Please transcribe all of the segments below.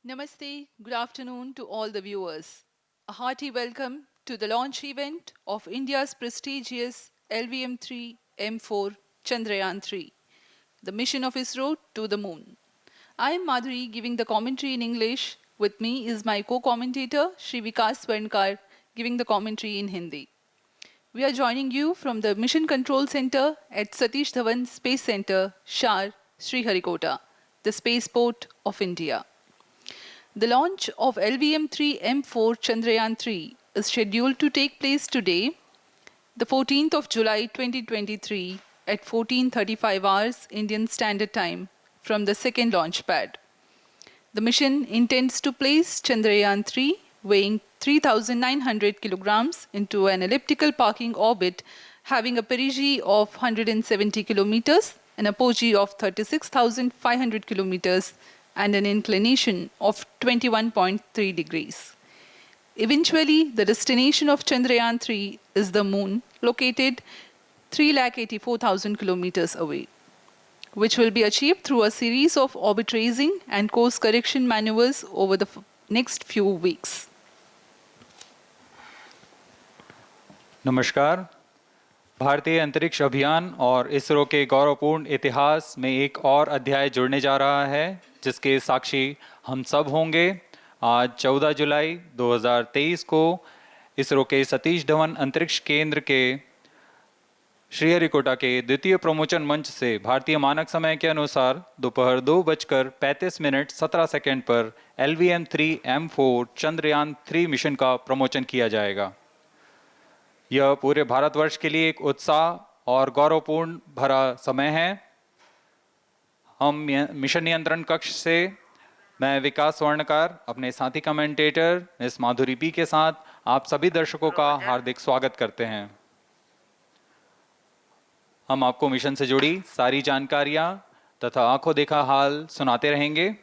Namaste, good afternoon to all the viewers. A hearty welcome to the launch event of India's prestigious LVM3-M4 Chandrayaan-3, the mission of ISRO to the moon. I am Madhuri giving the commentary in English. With me is my co-commentator Shri Vikas Swarnkar giving the commentary in Hindi. We are joining you from the Mission Control Center at Satish Dhawan Space Center, SHAR, Sriharikota, the spaceport of India. The launch of LVM3-M4 Chandrayaan-3 is scheduled to take place today, the 14th of July 2023 at 14:35 hours Indian Standard Time from the second launch pad. The mission intends to place Chandrayaan-3 weighing 3,900 kilograms into an elliptical parking orbit having a perigee of 170 kilometers, an apogee of 36,500 kilometers, and an inclination of 21.3 degrees. Eventually, the destination of Chandrayaan-3 is the moon, located 384,000 kilometers away, which will be achieved through a series of orbit raising and course correction maneuvers over the next few weeks. नमस्कार। भारतीय अंतरिक्ष अभियान और इसरो के गौरवपूर्ण इतिहास में एक और अध्याय जुड़ने जा रहा है, जिसके साक्षी हम सब होंगे। आज 14 जुलाई 2023 को इसरो के सतीश धवन अंतरिक्ष केंद्र के श्रीहरिकोटा के द्वितीय प्रमोशन मंच से भारतीय मानक समय के अनुसार दोपहर 2:35:17 पर LVM3-M4 चंद्रयान-3 मिशन का प्रमोशन किया जाएगा। यह पूरे भारतवर्ष के लिए एक उत्साह और गौरवपूर्ण भरा समय है। हम मिशन नियंत्रण कक्ष से मैं विकास स्वर्णकार अपने साथी कमेंटेटर मिस माधुरी पी के साथ आप सभी दर्शकों का हार्दिक स्वागत करते हैं। हम आपको मिशन से जुड़ी सारी जानकारियां तथा आंखों देखा हाल सुनाते रहेंगे,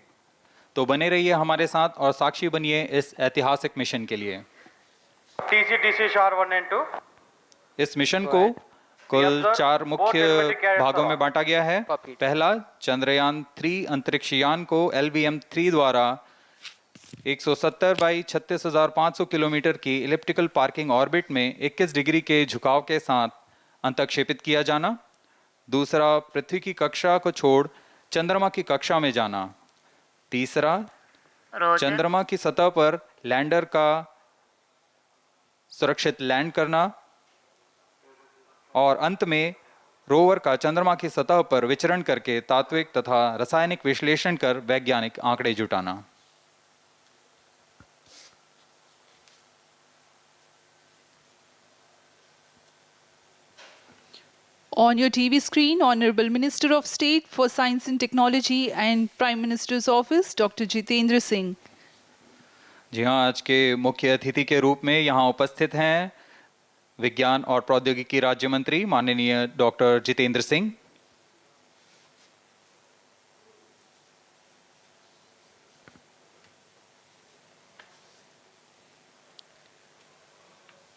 तो बने रहिए हमारे साथ और साक्षी बनिए इस ऐतिहासिक मिशन के लिए। TCTC SHAR 1 and 2। इस मिशन को कुल 4 मुख्य भागों में बांटा गया है। पहला, चंद्रयान-3 अंतरिक्ष यान को LVM-3 द्वारा 170 बाई 36,500 किलोमीटर की इलिप्टिकल पार्किंग ऑर्बिट में 21 डिग्री के झुकाव के साथ अंतक्षेपित किया जाना। दूसरा, पृथ्वी की कक्षा को छोड़ चंद्रमा की कक्षा में जाना। तीसरा, चंद्रमा की सतह पर लैंडर का सुरक्षित लैंड करना। और अंत में रोवर का चंद्रमा की सतह पर विचरण करके तात्विक तथा रासायनिक विश्लेषण कर वैज्ञानिक आंकड़े जुटाना। On your TV screen, Honorable Minister of State for Science and Technology and Prime Minister's Office, Dr. Jitendra Singh. जी हाँ, आज के मुख्य अतिथि के रूप में यहाँ उपस्थित हैं विज्ञान और प्रौद्योगिकी राज्य मंत्री माननीय doctor Jitendra Singh.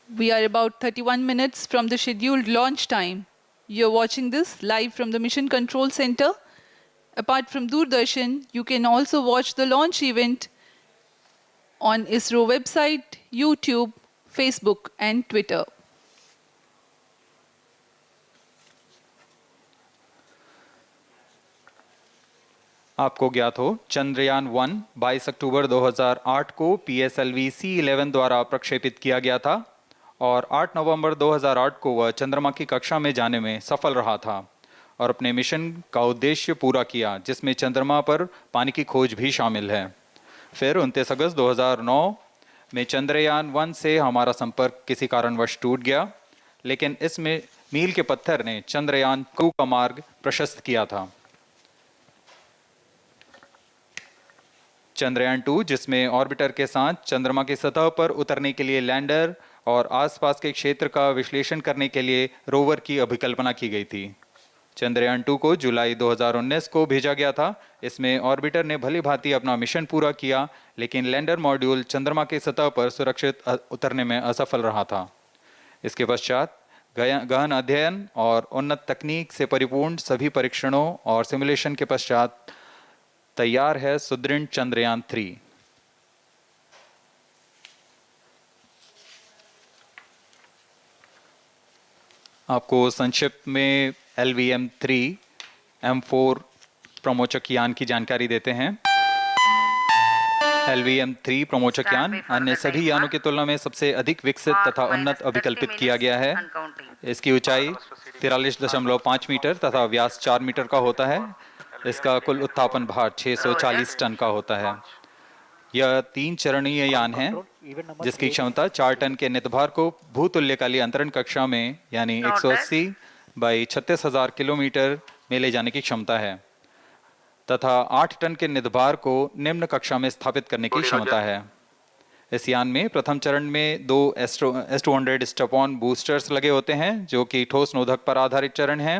We are about 31 minutes from the scheduled launch time. You're watching this live from the Mission Control Center. Apart from Doordarshan, you can also watch the launch event on ISRO website, YouTube, Facebook and Twitter. आपको ज्ञात हो, चंद्रयान-1 22 अक्टूबर 2008 को PSLV C11 द्वारा प्रक्षेपित किया गया था और 8 नवंबर 2008 को वह चंद्रमा की कक्षा में जाने में सफल रहा था और अपने मिशन का उद्देश्य पूरा किया, जिसमें चंद्रमा पर पानी की खोज भी शामिल है। फिर 29 अगस्त 2009 में चंद्रयान-1 से हमारा संपर्क किसी कारणवश टूट गया, लेकिन इसमें मील के पत्थर ने चंद्रयान-2 का मार्ग प्रशस्त किया था। चंद्रयान-2, जिसमें ऑर्बिटर के साथ चंद्रमा की सतह पर उतरने के लिए लैंडर और आसपास के क्षेत्र का विश्लेषण करने के लिए रोवर की अभिकल्पना की गई थी। चंद्रयान-2 को जुलाई 2019 को भेजा गया था। इसमें ऑर्बिटर ने भली भांति अपना मिशन पूरा किया, लेकिन लैंडर मॉड्यूल चंद्रमा की सतह पर सुरक्षित उतरने में असफल रहा था। इसके पश्चात गहन अध्ययन और उन्नत तकनीक से परिपूर्ण सभी परीक्षणों और सिमुलेशन के पश्चात तैयार है सुदृढ़ चंद्रयान-3, आपको संक्षिप्त में LVM3-M4 प्रमोचक यान की जानकारी देते हैं। LVM3 प्रमोचक यान अन्य सभी यानों की तुलना में सबसे अधिक विकसित तथा उन्नत अभिकल्पित किया गया है। इसकी ऊंचाई 43.5 मीटर तथा व्यास 4 मीटर का होता है। इसका कुल उत्थापन भार 640 टन का होता है। यह 3 चरणीय यान है जिसकी क्षमता 4 टन के नितभार को भूतुल्यकालीय अंतरण कक्षा में यानी 180 बाई 36,000 किलोमीटर में ले जाने की क्षमता है तथा 8 टन के नितभार को निम्न कक्षा में स्थापित करने की क्षमता है। इस यान में प्रथम चरण में 2 S200 स्टेप-ऑन बूस्टर्स लगे होते हैं जो कि ठोस नोदक पर आधारित चरण हैं,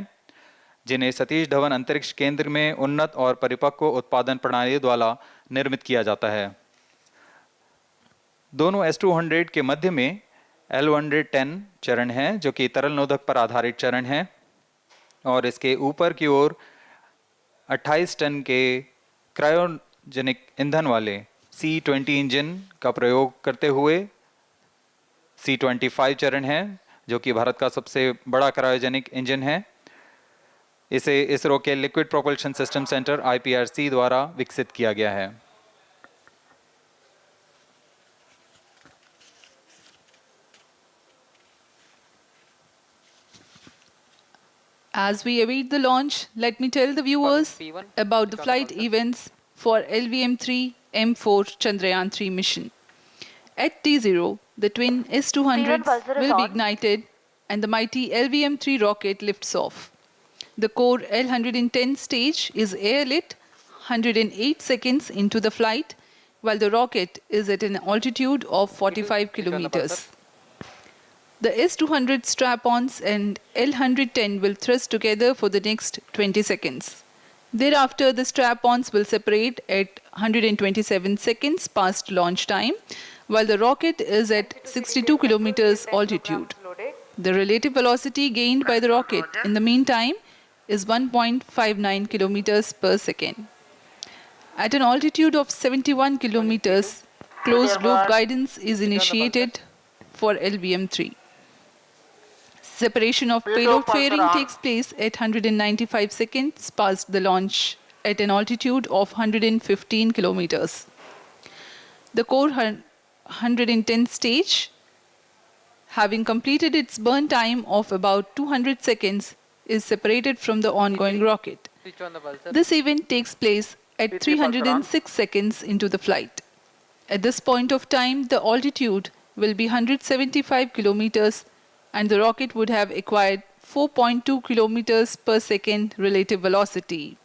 जिन्हें सतीश धवन अंतरिक्ष केंद्र में उन्नत और परिपक्व उत्पादन प्रणाली द्वारा निर्मित किया जाता है। दोनों S200 के मध्य में L110 चरण है जो कि तरल नोदक पर आधारित चरण है और इसके ऊपर की ओर 28 टन के क्रायोजेनिक ईंधन वाले C20 इंजन का प्रयोग करते हुए C25 चरण है जो कि भारत का सबसे बड़ा क्रायोजेनिक इंजन है। इसे इसरो के liquid propulsion system centre IPRC द्वारा विकसित किया गया है। As we await the launch, let me tell the viewers about the flight events for LVM3-M4 Chandrayaan-3 mission. At T0, the twin S200s will be ignited and the mighty LVM3 rocket lifts off. The core L110 stage is airlit 108 seconds into the flight, while the rocket is at an altitude of 45 kilometers. The S200 strap-ons and L110 will thrust together for the next 20 seconds. Thereafter, the strap-ons will separate at 127 seconds past launch time, while the rocket is at 62 kilometers altitude. The relative velocity gained by the rocket in the meantime is 1.59 kilometers per second. At an altitude of 71 kilometers, closed-loop guidance is initiated for LVM3. Separation of payload fairing takes place at 195 seconds past the launch at an altitude of 115 kilometers. The core 110 stage, having completed its burn time of about 200 seconds, is separated from the ongoing rocket. This event takes place at 306 seconds into the flight. At this point of time, the altitude will be 175 kilometers and the rocket would have acquired 4.2 kilometers per second relative velocity.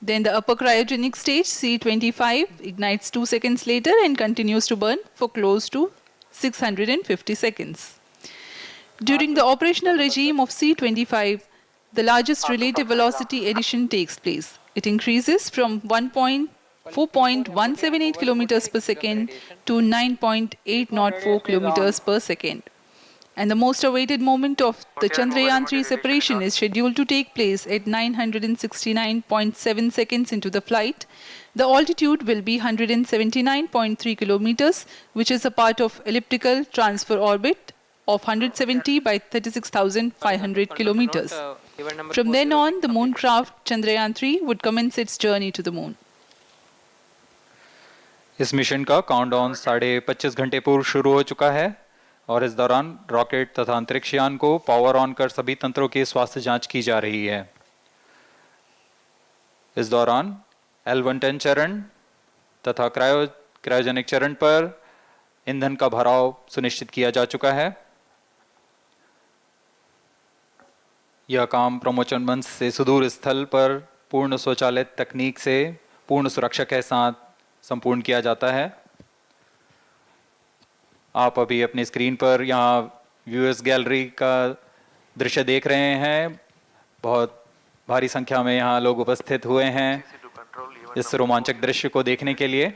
Then the upper cryogenic stage, C25, ignites 2 seconds later and continues to burn for close to 650 seconds. During the operational regime of C25, the largest relative velocity addition takes place. It increases from 4.178 kilometers per second to 9.804 kilometers per second. And the most awaited moment of the Chandrayaan-3 separation is scheduled to take place at 969.7 seconds into the flight. The altitude will be 179.3 kilometers, which is a part of elliptical transfer orbit of 170 by 36,500 kilometers. From then on, the mooncraft Chandrayaan-3 would commence its journey to the moon. इस mission का countdown 25.5 घंटे पूर्व शुरू हो चुका है और इस दौरान रॉकेट तथा अंतरिक्ष यान को पावर ऑन कर सभी तंत्रों की स्वास्थ्य जांच की जा रही है। इस दौरान L110 चरण तथा क्रायोजेनिक चरण पर ईंधन का भराव सुनिश्चित किया जा चुका है। यह काम प्रमोचन मंच से सुदूर स्थल पर पूर्ण स्वचालित तकनीक से पूर्ण सुरक्षा के साथ संपूर्ण किया जाता है। आप अभी अपनी स्क्रीन पर यहाँ व्यूअर्स गैलरी का दृश्य देख रहे हैं। बहुत भारी संख्या में यहाँ लोग उपस्थित हुए हैं इस रोमांचक दृश्य को देखने के लिए।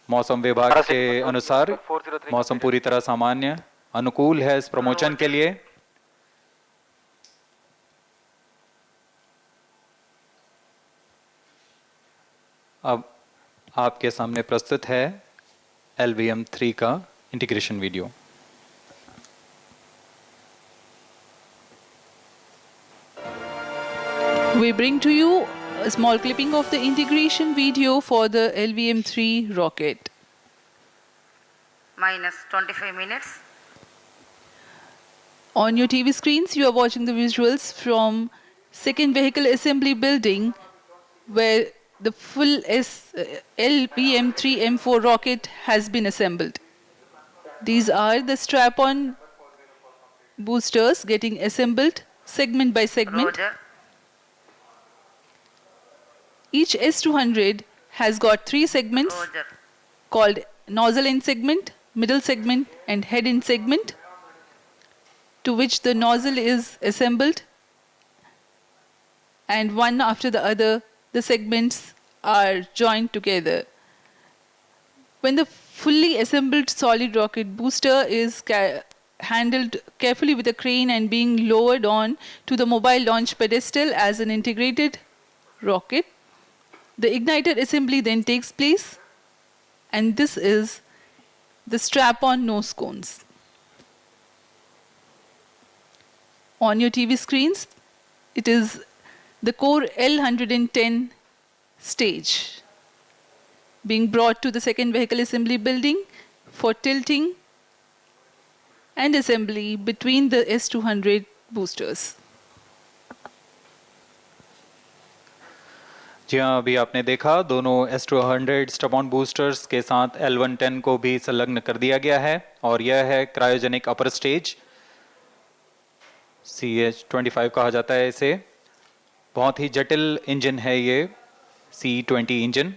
मौसम विभाग के अनुसार मौसम पूरी तरह सामान्य अनुकूल है इस प्रमोचन के लिए। अब आपके सामने प्रस्तुत है LVM3 का integration video. bring to you a small clipping of the integration video for the LVM3 rocket. Minus 25 minutes. On your TV screens, you are watching the visuals from second vehicle assembly building where the full LVM3-M4 rocket has been assembled. These are the strap-on boosters getting assembled segment by segment. Roger. Each S200 has got 3 segments Roger. called nozzle end segment, middle segment and head end segment, to which the nozzle is assembled, and one after the other the segments are joined together. When the fully assembled solid rocket booster is handled carefully with a crane and being lowered on to the mobile launch pedestal as an integrated rocket, the igniter assembly then takes place, and this is the strap-on nose cones. On your TV screens, it is the core L110 stage being brought to the second vehicle assembly building for tilting and assembly between the S200 boosters. जी हाँ, अभी आपने देखा दोनों S200 stub-on boosters के साथ L110 को भी संलग्न कर दिया गया है और यह है क्रायोजेनिक अपर स्टेज, CH-25 कहा जाता है इसे। बहुत ही जटिल इंजन है ये C-20 इंजन।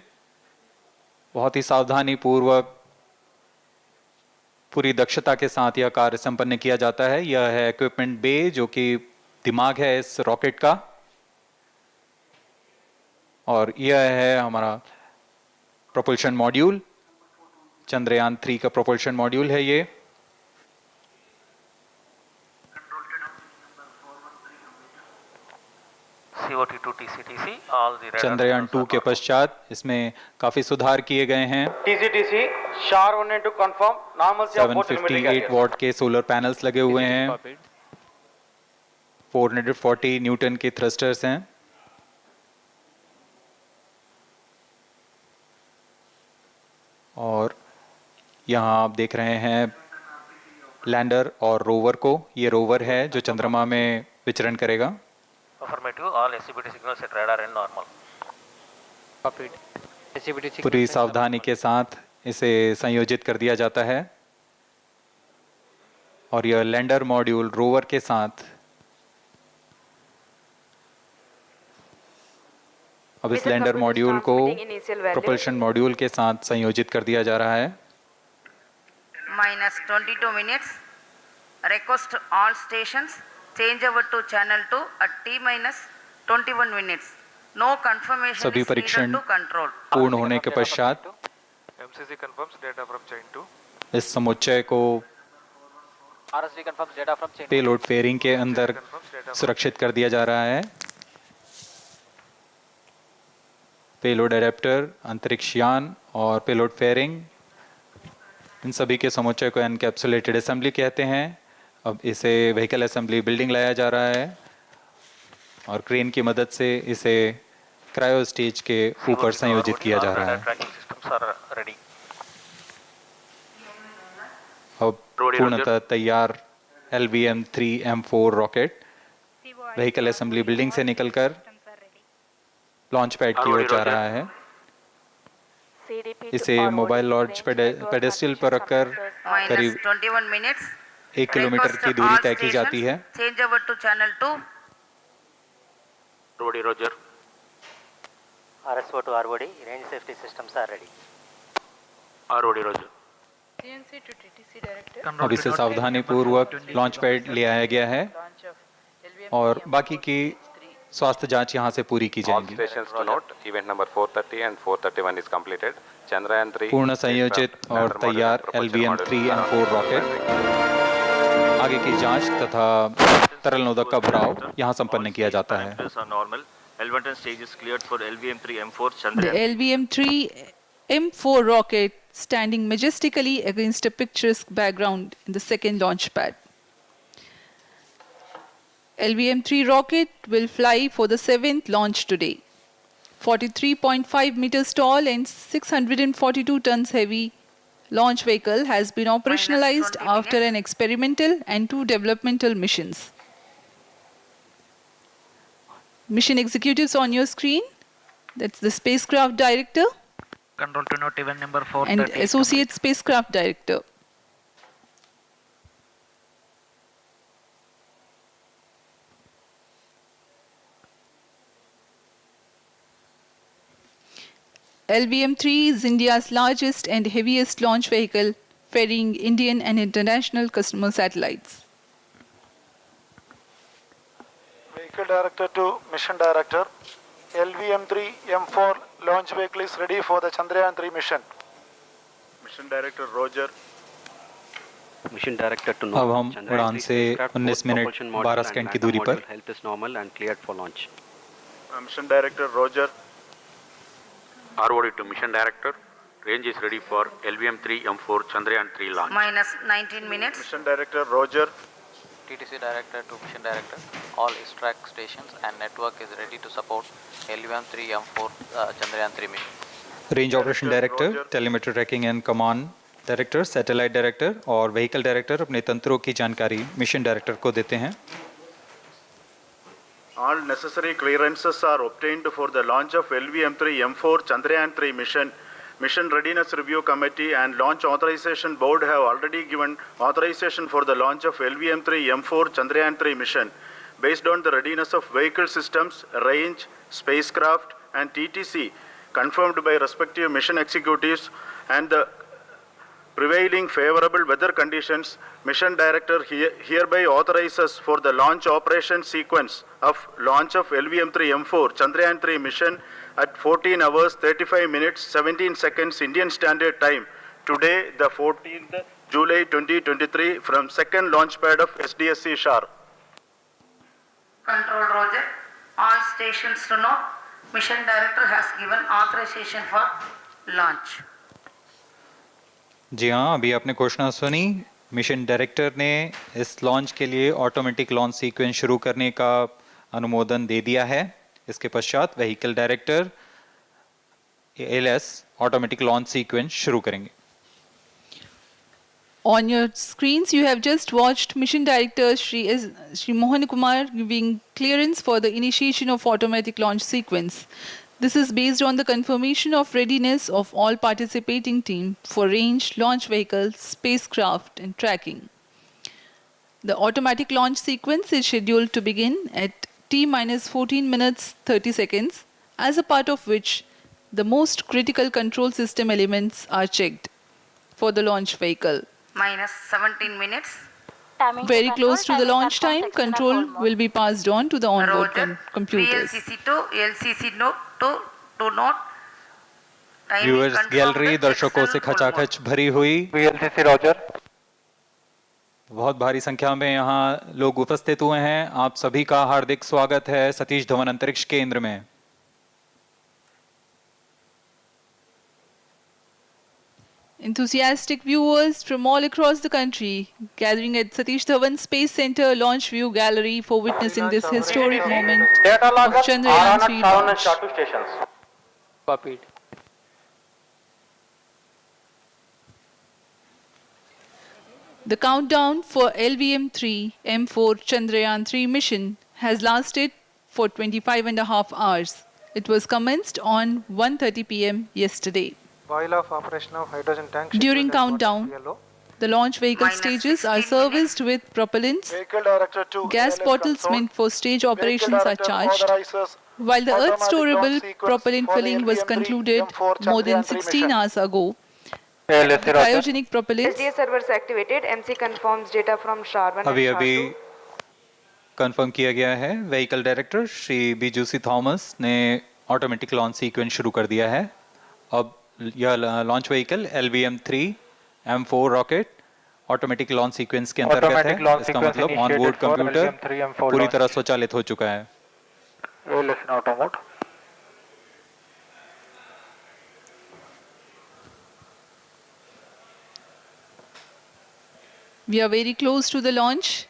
बहुत ही सावधानी पूर्वक पूरी दक्षता के साथ यह कार्य संपन्न किया जाता है। यह है इक्विपमेंट बे जो कि दिमाग है इस रॉकेट का, और यह है हमारा प्रोपल्शन मॉड्यूल, चंद्रयान-3 का प्रोपल्शन मॉड्यूल है ये। चंद्रयान-2 के पश्चात इसमें काफी सुधार किए गए हैं। TCTC SHAR 1 and 2 confirm. Normalcy of both 758 what के सोलर पैनल्स लगे हुए हैं, 440 न्यूटन के थ्रस्टर्स हैं। और यहाँ आप देख रहे हैं लैंडर और रोवर को। ये रोवर है जो चंद्रमा में विचरण करेगा। पूरी सावधानी के साथ इसे संयोजित कर दिया जाता है और यह लैंडर मॉड्यूल रोवर के साथ अब इस लैंडर मॉड्यूल को प्रोपल्शन मॉड्यूल के साथ संयोजित कर दिया जा रहा है। Minus 22 minutes. Request all stations change over to channel 2 at T minus 21 minutes. No confirmation सभी is परीक्षण needed to control. पूर्ण होने के पश्चात MCC confirms data from chain 2. इस समुच्चय को RSD confirms data from chain. Payload fairing के अंदर सुरक्षित कर दिया जा रहा है। पेलोड एडेप्टर, अंतरिक्ष यान और पेलोड फेयरिंग, इन सभी के समुच्चय को एनकैप्सुलेटेड असेंबली कहते हैं। अब इसे व्हीकल असेंबली बिल्डिंग लाया जा रहा है और क्रेन की मदद से इसे क्रायो स्टेज के ऊपर संयोजित किया जा रहा है। अब पूर्णतः तैयार LVM3-M4 rocket vehicle assembly building से निकलकर लॉन्च पैड की ओर जा रहा है। इसे मोबाइल लॉन्च पेडेस्टल पर रखकर करीब 21 minutes. 1 किलोमीटर की दूरी तय की जाती है। Change over to channel 2. Rody Roger. RSO to ROD, range safety systems are ready. Rody Roger. CNC to TTC director. अब इसे सावधानी पूर्वक लॉन्च पैड ले आया गया है और बाकी की स्वास्थ्य जांच यहां से पूरी की All जाएंगी। stations to note, event number 430 and 431 is completed. Chandrayaan-3 पूर्ण संयोजित और तैयार LVM3-M4 रॉकेट आगे की जांच तथा तरल नोदक का भराव यहां संपन्न किया जाता है। L110 stage is cleared for LVM3-M4 The Chandrayaan. LVM3-M4 rocket standing majestically against a picturesque background in the second launch pad. LVM-3 rocket will fly for the 7th launch today. 43.5 meters tall and 642 tons heavy launch vehicle has been operationalized 20 after minutes. an experimental and 2 developmental missions. Mission executives on your screen. That's the spacecraft director Control to note event number 430 and is complete. associate spacecraft director. LVM-3 is India's largest and heaviest launch vehicle, ferrying Indian and international customer satellites. Vehicle Director to Mission Director. LVM3-M4 launch vehicle is ready for the Chandrayaan-3 mission. Mission Director Roger. Mission Director to अब हम उड़ान से 19 minute 12 second की दूरी पर health is normal and cleared for launch. Mission Director Roger. ROD to Mission Director. Range is ready for LVM3-M4 Chandrayaan-3 launch. minus 19 minutes. Mission Director Roger. TTC Director to Mission Director. All ISTRAC stations and network is ready to support LVM3-M4 Chandrayaan-3 mission. Range operation director, telemetry tracking and command director, satellite director और vehicle director अपने तंत्रों की जानकारी mission director को देते हैं. All necessary clearances are obtained for the launch of LVM3-M4 Chandrayaan-3 mission. Mission Readiness Review Committee and Launch Authorization Board have already given authorization for the launch of LVM3-M4 Chandrayaan-3 mission. Based on the readiness of vehicle systems, range, spacecraft and TTC confirmed by respective mission executives and the prevailing favorable weather conditions, Mission Director hereby authorizes for the launch operation sequence of launch of LVM3-M4 Chandrayaan-3 mission at 14 hours 35 minutes 17 seconds Indian Standard Time today, the 14th July 2023 from second launch pad of SDSC SHAR. Control Roger. All stations to know. Mission Director has given authorization for launch. जी हाँ, अभी आपने घोषणा सुनी. Mission director ने इस launch के लिए automatic launch sequence शुरू करने का अनुमोदन दे दिया है. इसके पश्चात vehicle director LS automatic launch sequence शुरू करेंगे. On your screens, you have just watched Mission Director Shri Mohan Kumar giving clearance for the initiation of automatic launch sequence. This is based on the confirmation of readiness of all participating team for range, launch vehicle, spacecraft and tracking. The automatic launch sequence is scheduled to begin at T-14 minutes 30 seconds, as a part of which the most critical control system elements are checked for the launch vehicle. Minus 17 minutes. Very close to the launch time, control will be passed on to the onboard Roger. computers. VLCC to LCC note to note. Time is viewers confirmed gallery with दर्शकों से external खचाखच भरी हुई. VLCC Roger. बहुत भारी संख्या में यहाँ लोग उपस्थित हुए हैं. आप सभी का हार्दिक स्वागत है सतीश धवन अंतरिक्ष केंद्र में. Enthusiastic viewers from all across the country gathering at Satish Dhawan Space Center Launch View Gallery for witnessing this historic moment of Chandrayaan-3 launch. stations. Copied. The countdown for LVM3-M4 Chandrayaan-3 mission has lasted for 25.5 hours. It was commenced on 1:30 p.m. yesterday. While of operation of hydrogen tank. During countdown, the launch vehicle Minus stages are 16 minutes. serviced with propellants. Vehicle Director to Gas ALS bottles console. meant for stage Vehicle operations are Director charged. authorizes While the automatic Earth-storable launch sequence propellant for the filling was LVM3 concluded M4 more than Chandrayaan-3 16 mission. hours ago, ALS the cryogenic propellants SDSC servers activated. MC confirms data from SHAR 1 अभी and SHAR अभी 2. Confirm किया गया है. Vehicle director Shri बीजूसी Thomas ने automatic launch sequence शुरू कर दिया है. अब यह launch vehicle LVM3-M4 rocket automatic launch sequence के अंतर्गत है. इसका मतलब ऑनबोर्ड कंप्यूटर पूरी तरह स्वचालित हो चुका है. ALS in auto mode. we are very close to the launch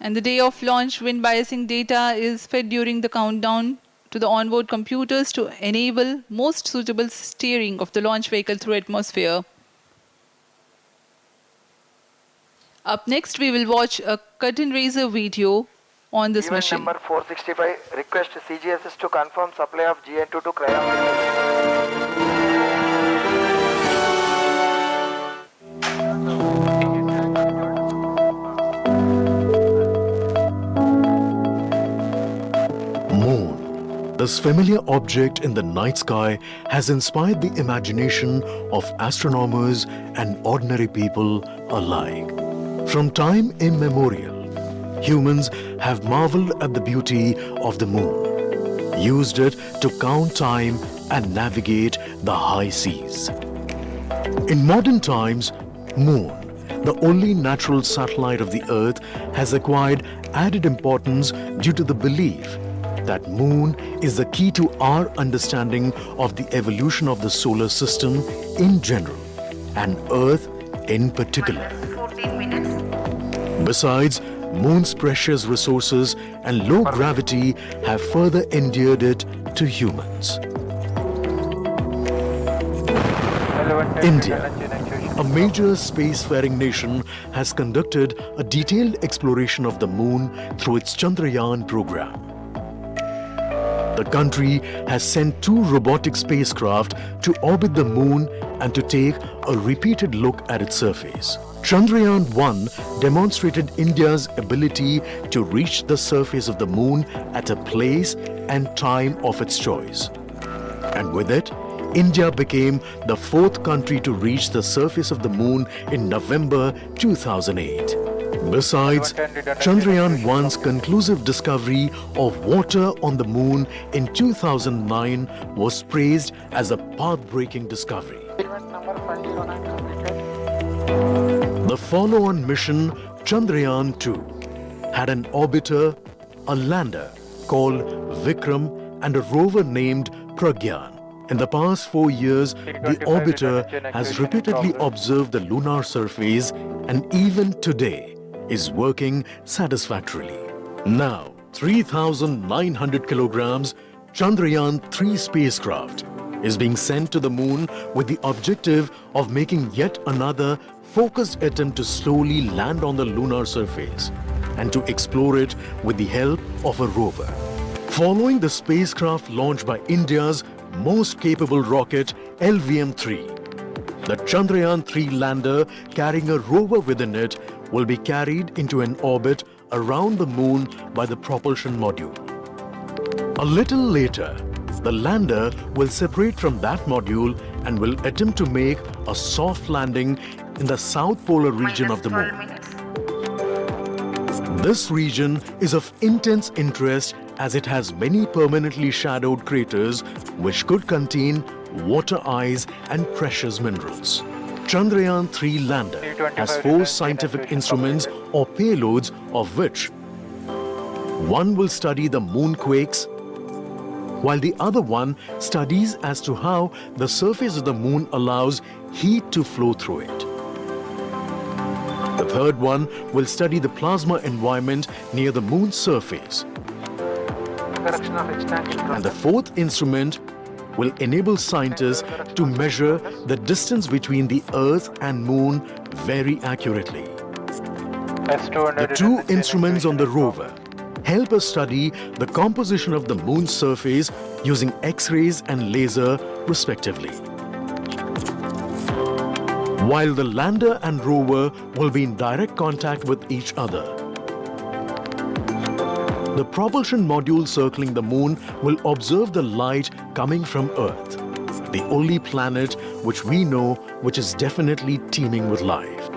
And the day of launch, wind biasing data is fed during the countdown to the onboard computers to enable most suitable steering of the launch vehicle through atmosphere. Up next, we will watch a curtain raiser video on this Event mission. number 465, request CGSS to confirm supply of GN2 to Cryon. Moon, this familiar object in the night sky, has inspired the imagination of astronomers and ordinary people alike. From time immemorial, humans have marveled at the beauty of the moon, used it to count time and navigate the high seas. In modern times, Moon, the only natural satellite of the Earth, has acquired added importance due to the belief that Moon is the key to our understanding of the evolution of the solar system in general and Earth in particular. 14 minutes. Besides, Moon's precious resources and low gravity have further endeared it to humans. India, a major spacefaring nation, has conducted a detailed exploration of the Moon through its Chandrayaan program. The country has sent 2 robotic spacecraft to orbit the Moon and to take a repeated look at its surface. Chandrayaan-3 demonstrated India's ability to reach the surface of the Moon at a place and time of its choice. And with it, India became the 4th country to reach the surface of the Moon in November 2008. Besides, Chandrayaan-1's conclusive discovery of water on the Moon in 2009 was praised as a path-breaking discovery. The follow-on mission, Chandrayaan-2, had an orbiter, a lander called Vikram, and a rover named Pragyan. In the past 4 years, the orbiter has repeatedly observed the lunar surface and even today is working satisfactorily. Now, 3,900 kilograms Chandrayaan-3 spacecraft is being sent to the Moon with the objective of making yet another focused attempt to slowly land on the lunar surface and to explore it with the help of a rover. Following the spacecraft launched by India's most capable rocket, LVM3, the Chandrayaan-3 lander carrying a rover within it will be carried into an orbit around the Moon by the propulsion module. A little later, the lander will separate from that module and will attempt to make a soft landing in the south polar region of the Moon. This region is of intense interest as it has many permanently shadowed craters which could contain water ice and precious minerals. Chandrayaan-3 lander has 4 scientific instruments or payloads, of which one will study the moonquakes, while the other one studies as to how the surface of the Moon allows heat to flow through it. The third one will study the plasma environment near the Moon's surface. And the 4th instrument will enable scientists to measure the distance between the Earth and Moon very accurately. The 2 instruments on the rover help us study the composition of the Moon's surface using X-rays and laser respectively. While the lander and rover will be in direct contact with each other, the propulsion module circling the Moon will observe the light coming from Earth, the only planet which we know which is definitely teeming with life.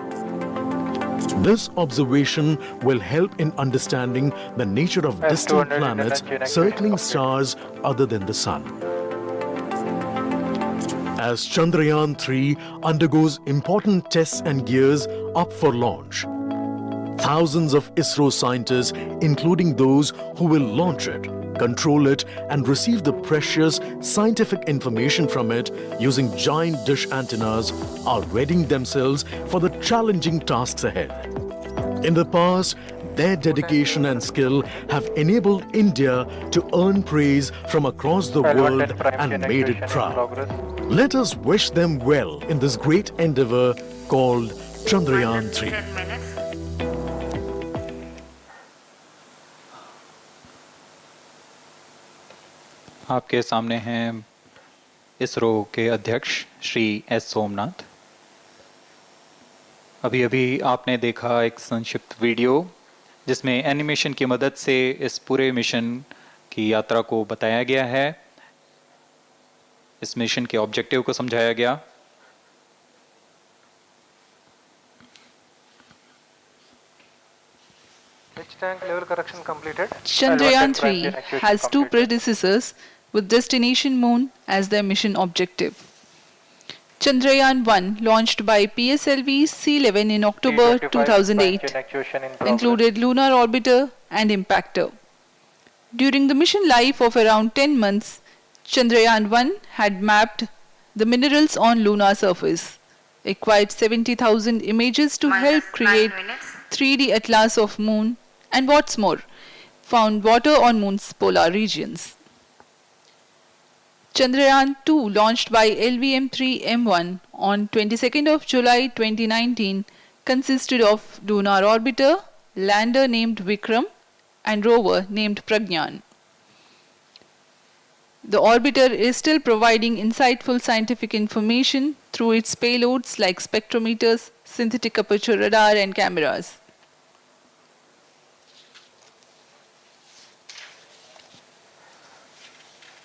This observation will help in understanding the nature of distant planets circling stars other than the Sun. As Chandrayaan-3 undergoes important tests and gears up for launch, thousands of ISRO scientists, including those who will launch it, control it, and receive the precious scientific information from it using giant dish antennas, are readying themselves for the challenging tasks ahead. In the past, Their dedication and skill have enabled India to earn praise from across the world and made it proud. Let us wish them well in this great endeavor called Chandrayaan-3. 10 minutes. आपके सामने हैं इसरो के अध्यक्ष Shri S Somnath. अभी अभी आपने देखा एक संक्षिप्त वीडियो जिसमें एनिमेशन की मदद से इस पूरे मिशन की यात्रा को बताया गया है, इस मिशन के ऑब्जेक्टिव को समझाया गया। Tank level correction completed. Chandrayaan-3 has two predecessors with destination moon as their mission objective. Chandrayaan-1, launched by PSLV C11 in October 2008, included lunar orbiter and impactor. During the mission life of around 10 months, Chandrayaan-1 had mapped the minerals on lunar surface, acquired 70,000 images to help create 3D atlas of moon, and what's more, found water on moon's polar regions. Chandrayaan-2, launched by LVM3-M1 on 22nd of July 2019, consisted of lunar orbiter, lander named Vikram, and rover named Pragyan. The orbiter is still providing insightful scientific information through its payloads like spectrometers, synthetic aperture radar, and cameras.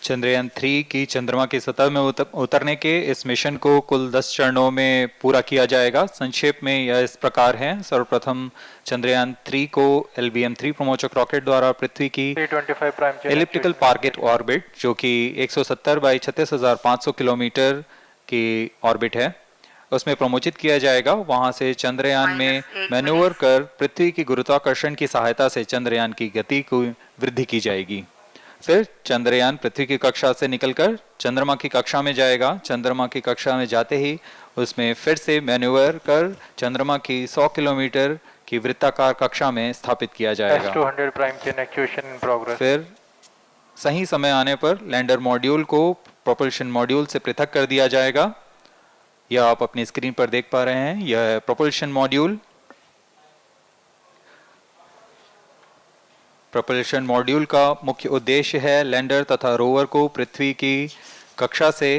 Chandrayaan 3 की चंद्रमा की सतह में उतरने के इस mission को कुल 10 चरणों में पूरा किया जाएगा। संक्षेप में यह इस प्रकार है। सर्वप्रथम चंद्रयान 3 को LVM3 प्रमोचक रॉकेट द्वारा पृथ्वी की एलिप्टिकल टारगेट ऑर्बिट, जो कि 170 बाई 36,500 किलोमीटर की ऑर्बिट है, उसमें प्रमोचित किया जाएगा। वहां से चंद्रयान में मैन्यूवर कर पृथ्वी की गुरुत्वाकर्षण की सहायता से चंद्रयान की गति को वृद्धि की जाएगी। फिर चंद्रयान पृथ्वी की कक्षा से निकलकर चंद्रमा की कक्षा में जाएगा। चंद्रमा की कक्षा में जाते ही उसमें फिर से मैन्यूवर कर चंद्रमा की 100 किलोमीटर की वृत्ताकार कक्षा में स्थापित किया जाएगा। फिर सही समय आने पर लैंडर मॉड्यूल को प्रोपल्शन मॉड्यूल से पृथक कर दिया जाएगा। यह आप अपनी स्क्रीन पर देख पा रहे हैं, यह प्रोपल्शन मॉड्यूल। प्रोपल्शन मॉड्यूल का मुख्य उद्देश्य है लैंडर तथा रोवर को पृथ्वी की कक्षा से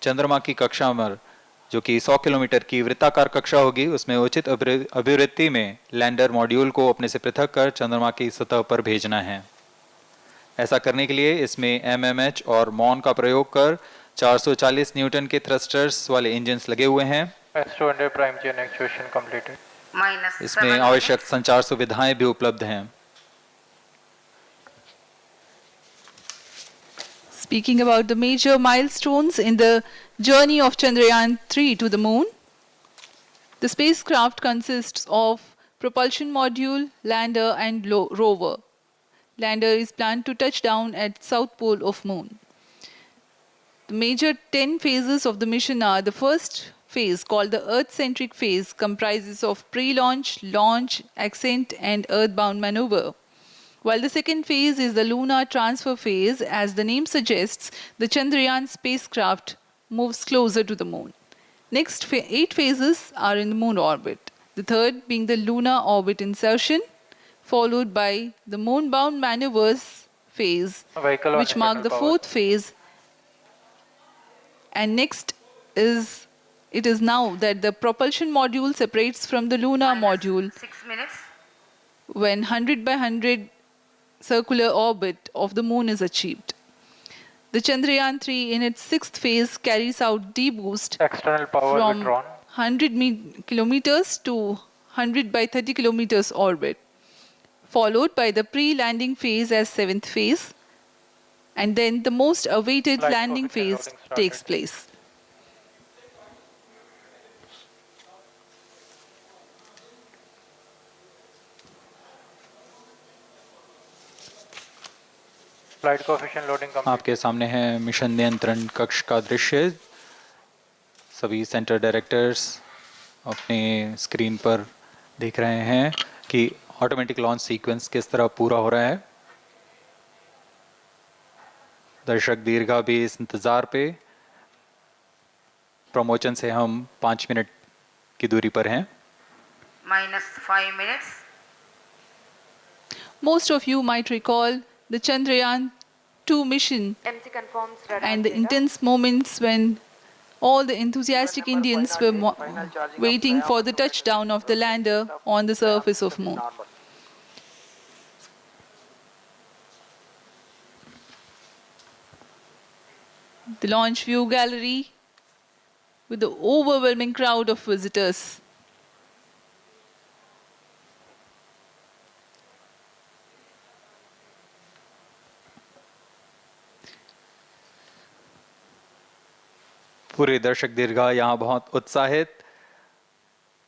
चंद्रमा की कक्षा में, जो कि 100 किलोमीटर की वृत्ताकार कक्षा होगी, उसमें उचित अभिवृत्ति में लैंडर मॉड्यूल को अपने से पृथक कर चंद्रमा की सतह पर भेजना है। ऐसा करने के लिए इसमें MMH और मॉन का प्रयोग कर 440 न्यूटन के थ्रस्टर्स वाले इंजन्स लगे हुए हैं। इसमें आवश्यक संचार सुविधाएं भी उपलब्ध हैं। Speaking about the major milestones in the journey of Chandrayaan-3 to the moon, the spacecraft consists of propulsion module, lander, and rover. Lander is planned to touch down at south pole of moon. The major 10 phases of the mission are: the first phase, called the Earth-centric phase, comprises of pre-launch, launch, ascent, and earthbound maneuver. While the second phase is the lunar transfer phase, as the name suggests, the Chandrayaan spacecraft moves closer to the moon. Next 8 phases are in the moon orbit. The third being the lunar orbit insertion, followed by the moon-bound maneuvers phase, which mark the fourth phase. And next it is now that the propulsion module separates from the lunar module 6 minutes. when 100 by 100 circular orbit of the moon is achieved. The Chandrayaan-3 in its 6th phase carries out D-boost from 100 kilometers to 100 by 30 kilometers orbit, followed by the pre-landing phase as 7th phase, and then the most awaited landing phase takes place. आपके सामने है mission नियंत्रण कक्ष का दृश्य। सभी centre directors अपने screen पर देख रहे हैं कि ऑटोमेटिक लॉन्च सीक्वेंस किस तरह पूरा हो रहा है। दर्शक दीर्घा भी इस इंतजार पे। प्रमोशन से हम 5 मिनट की दूरी पर हैं। -5 minutes. Most of you might recall the Chandrayaan-2 mission MC confirms radar and the data. intense moments when all the enthusiastic Number Indians 508, were final charging of waiting for the diameter touchdown of the lander of on the surface of Moon. normal. The launch view gallery with the overwhelming crowd of visitors. पूरे दर्शक दीर्घा यहाँ बहुत उत्साहित।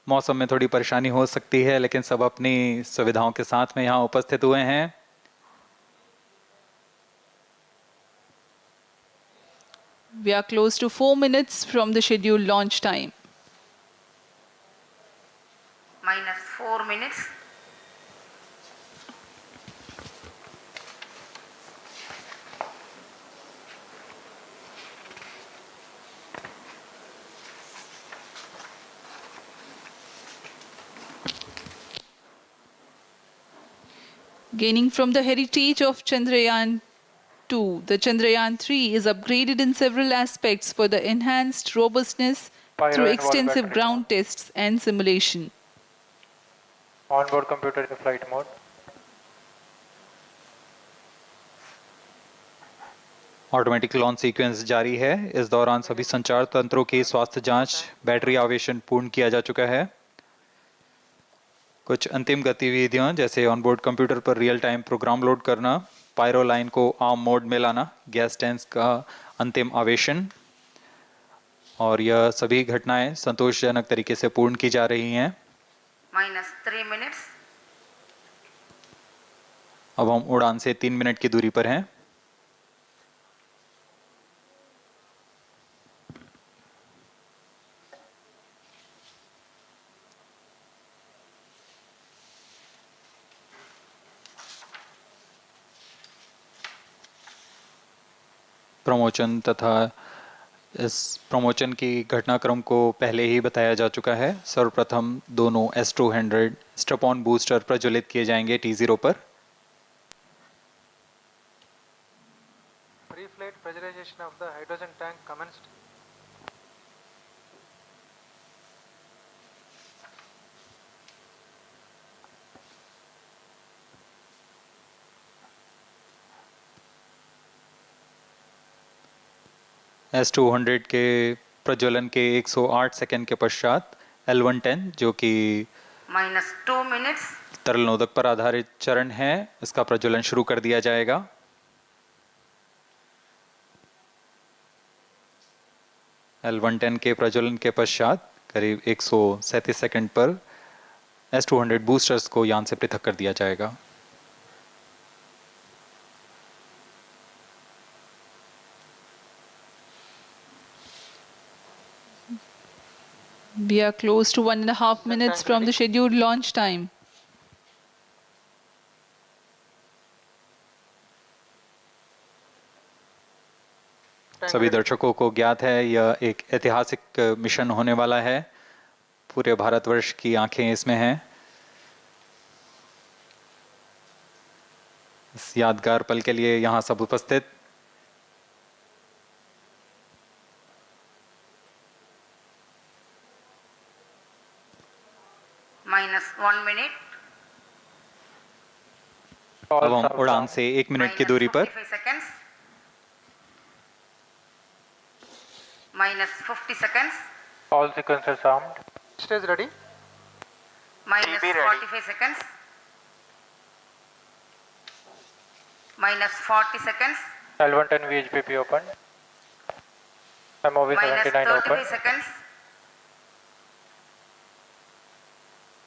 मौसम में थोड़ी परेशानी हो सकती है लेकिन सब अपनी सुविधाओं के साथ में यहाँ उपस्थित हुए हैं। We are close to 4 minutes from the scheduled launch time. -4 minutes. Gaining from the heritage of Chandrayaan-2, the Chandrayaan-3 is upgraded in several aspects for the enhanced robustness through extensive ground tests and simulation. Onboard computer in flight mode. Automatic launch sequence जारी है। इस दौरान सभी संचार तंत्रों की स्वास्थ्य जांच, बैटरी आवेशन पूर्ण किया जा चुका है। कुछ अंतिम गतिविधियां जैसे ऑनबोर्ड कंप्यूटर पर रियल टाइम प्रोग्राम लोड करना, पायरो लाइन को आर्म मोड में लाना, गैस टैंक्स का अंतिम आवेशन, और यह सभी घटनाएं संतोषजनक तरीके से पूर्ण की जा रही हैं। -3 minutes. अब हम उड़ान से 3 मिनट की दूरी पर हैं। प्रमोशन तथा इस प्रमोशन की घटनाक्रम को पहले ही बताया जा चुका है। सर्वप्रथम दोनों S200 स्ट्रप-ऑन बूस्टर प्रज्वलित किए जाएंगे T0 पर। Pre-flight pressurization of the hydrogen tank commenced. S200 के प्रज्वलन के 108 सेकंड के पश्चात L110 जो कि -2 minutes. तरल नोदक पर आधारित चरण है, इसका प्रज्वलन शुरू कर दिया जाएगा। L110 के प्रज्वलन के पश्चात करीब 137 सेकंड पर S200 बूस्टर्स को यान से पृथक कर दिया जाएगा। We are close to 1.5 minutes from the scheduled launch time. सभी दर्शकों को ज्ञात है यह एक ऐतिहासिक मिशन होने वाला है। पूरे भारतवर्ष की आंखें इसमें हैं। इस यादगार पल के लिए यहाँ सब उपस्थित। -1 minute. अब हम उड़ान से 1 मिनट की दूरी पर -45 seconds. -50 seconds. All sequencers armed. Stage ready. -45 seconds. -40 seconds. L110 VHPP open. MOV 79 open. -33 seconds.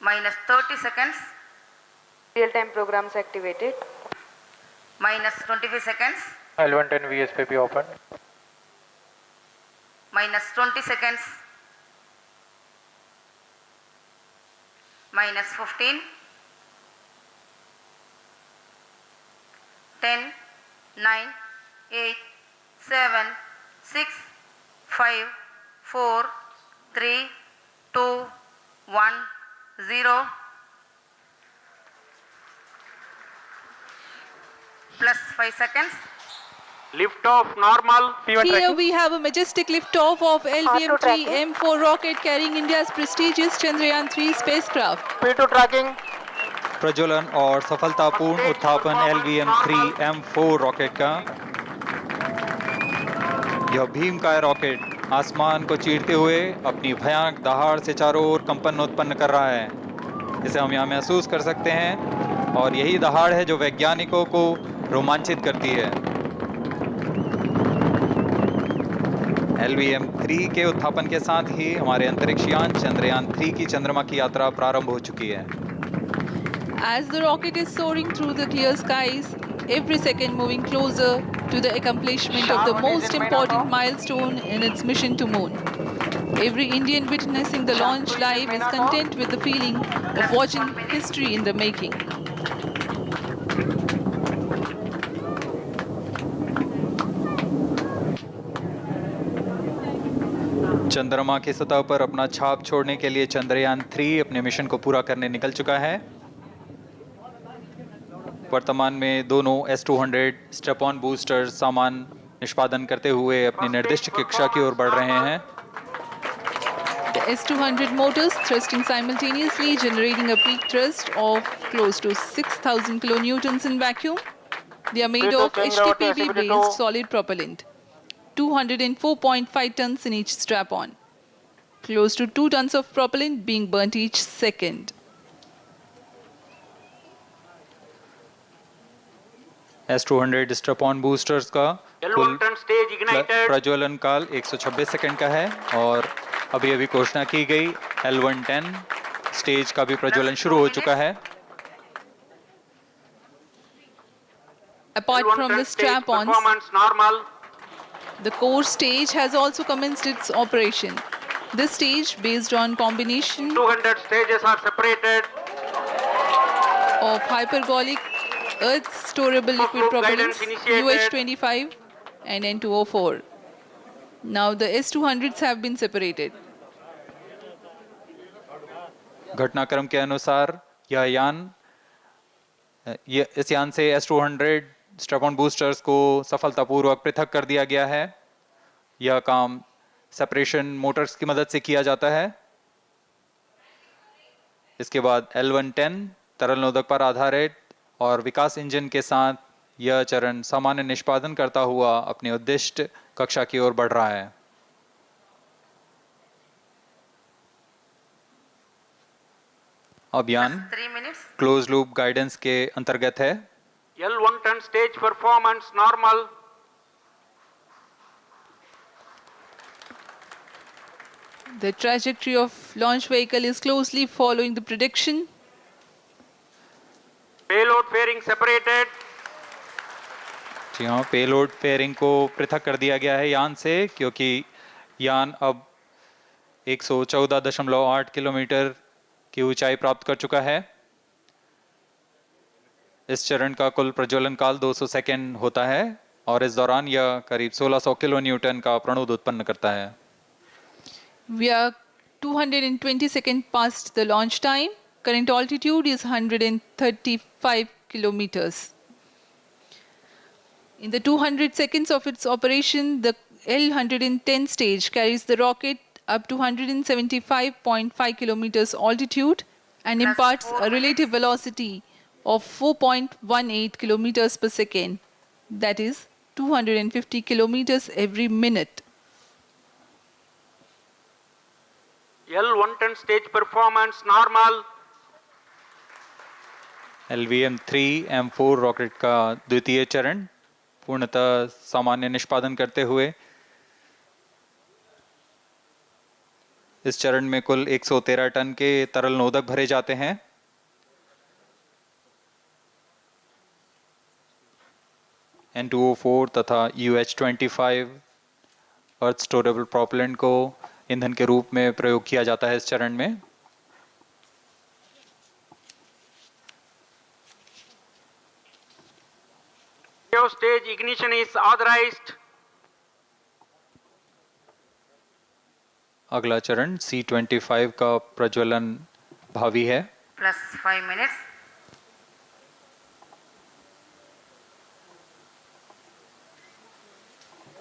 -30 seconds. Real-time programs activated. -25 seconds. L110 VSPP open. -20 seconds. -15. 10, 9, 8, 7, 6, 5, 4, 3, 2, 1, 0. Plus 5 seconds. Lift off normal. Here we have a majestic liftoff of LVM3-M4 rocket carrying India's prestigious Chandrayaan-3 spacecraft. P2 tracking. प्रज्वलन और सफलतापूर्ण उत्थापन LVM3-M4 rocket का। यह भीमकाय rocket आसमान को चीरते हुए अपनी भयानक दहाड़ से चारों ओर कंपन उत्पन्न कर रहा है। इसे हम यहाँ महसूस कर सकते हैं और यही दहाड़ है जो वैज्ञानिकों को रोमांचित करती है। LVM3 के उत्थापन के साथ ही हमारे अंतरिक्ष यान चंद्रयान-3 की चंद्रमा की यात्रा प्रारंभ हो चुकी है। As the rocket is soaring through the clear skies, every second moving closer to the accomplishment of the most important milestone in its mission to moon. Every Indian witnessing the launch live is content with the feeling of watching history in the making. चंद्रमा की सतह पर अपना छाप छोड़ने के लिए चंद्रयान-3 अपने मिशन को पूरा करने निकल चुका है। वर्तमान में दोनों S200 स्टेप ऑन बूस्टर सामान निष्पादन करते हुए अपनी निर्दिष्ट कक्षा की ओर बढ़ रहे हैं। The S200 motors thrusting simultaneously, generating a peak thrust of close to 6,000 kilonewtons in vacuum. They are made of HTPB-based solid propellant, 204.5 tons in each strap-on, close to 2 tons of propellant being burnt each second. S200 strap-on boosters का कुल प्रज्वलन काल 126 second का है और अभी अभी घोषणा की गई L110 स्टेज का भी प्रज्वलन शुरू हो चुका है। Apart from the strap-ons, the core stage has also commenced its operation. This stage, based on combination 200 stages are separated. of hypergolic earth storable liquid propellants UH25 and N2O4. Now the S200s have been separated. घटनाक्रम के अनुसार इस यान से S200 strap-on boosters को सफलतापूर्वक पृथक कर दिया गया है। यह काम सेपरेशन मोटर्स की मदद से किया जाता है। इसके बाद L110 तरल नोदक पर आधारित और विकास इंजन के साथ यह चरण सामान्य निष्पादन करता हुआ अपनी उद्दिष्ट कक्षा की ओर बढ़ रहा है। अभियान क्लोज लूप गाइडेंस के अंतर्गत है। L110 stage performance normal. The trajectory of launch vehicle is closely following the prediction. Payload fairing separated. जी हाँ, पेलोड फेयरिंग को पृथक कर दिया गया है यान से, क्योंकि यान अब 114.8 किलोमीटर की ऊंचाई प्राप्त कर चुका है। इस चरण का कुल प्रज्वलन काल 200 सेकेंड होता है और इस दौरान यह करीब 1600 किलो न्यूटन का प्रणोद उत्पन्न करता है। We are 220 seconds past the launch time. Current altitude is 135 kilometers. In the 200 seconds of its operation, the L110 stage carries the rocket up to 175.5 kilometers altitude and imparts a relative velocity of 4.18 kilometers per second, that is 250 kilometers every minute. L110 stage performance normal. LVM3-M4 rocket का द्वितीय चरण पूर्णतः सामान्य निष्पादन करते हुए इस चरण में कुल 113 टन के तरल नोदक भरे जाते हैं। N2O4 तथा UH25 अर्थ स्टोरेबल प्रोपेलेंट को ईंधन के रूप में प्रयोग किया जाता है इस चरण में। Cryo stage ignition is authorized. अगला चरण C25 का प्रज्वलन भावी है। plus 5 minutes.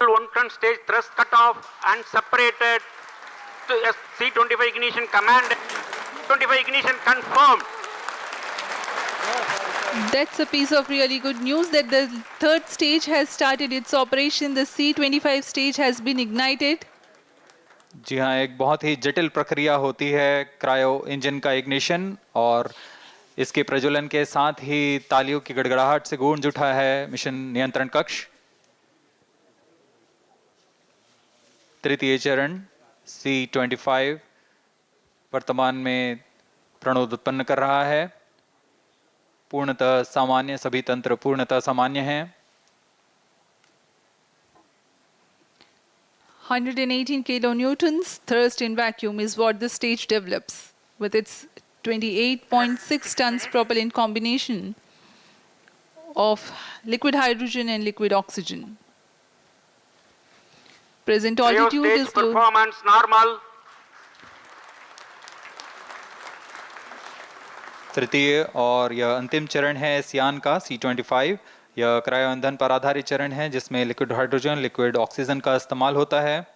One ton stage thrust cut off and separated to C25 ignition command. 25 ignition confirmed. That's a piece of really good news that the third stage has started its operation. The C25 stage has been ignited. जी हाँ, एक बहुत ही जटिल प्रक्रिया होती है cryo engine का ignition, और इसके प्रज्वलन के साथ ही तालियों की गड़गड़ाहट से गूंज उठा है मिशन नियंत्रण कक्ष। तृतीय चरण C25 वर्तमान में प्रणोद उत्पन्न कर रहा है। पूर्णतः सामान्य, सभी तंत्र पूर्णतः सामान्य हैं। 118 kilonewtons thrust in vacuum is what the stage develops with its 28.6 tons propellant combination of liquid hydrogen and liquid oxygen. Present altitude is close. Performance normal. तृतीय और यह अंतिम चरण है इस यान का C25। यह क्रायो ईंधन पर आधारित चरण है जिसमें लिक्विड हाइड्रोजन, लिक्विड ऑक्सीजन का इस्तेमाल होता है।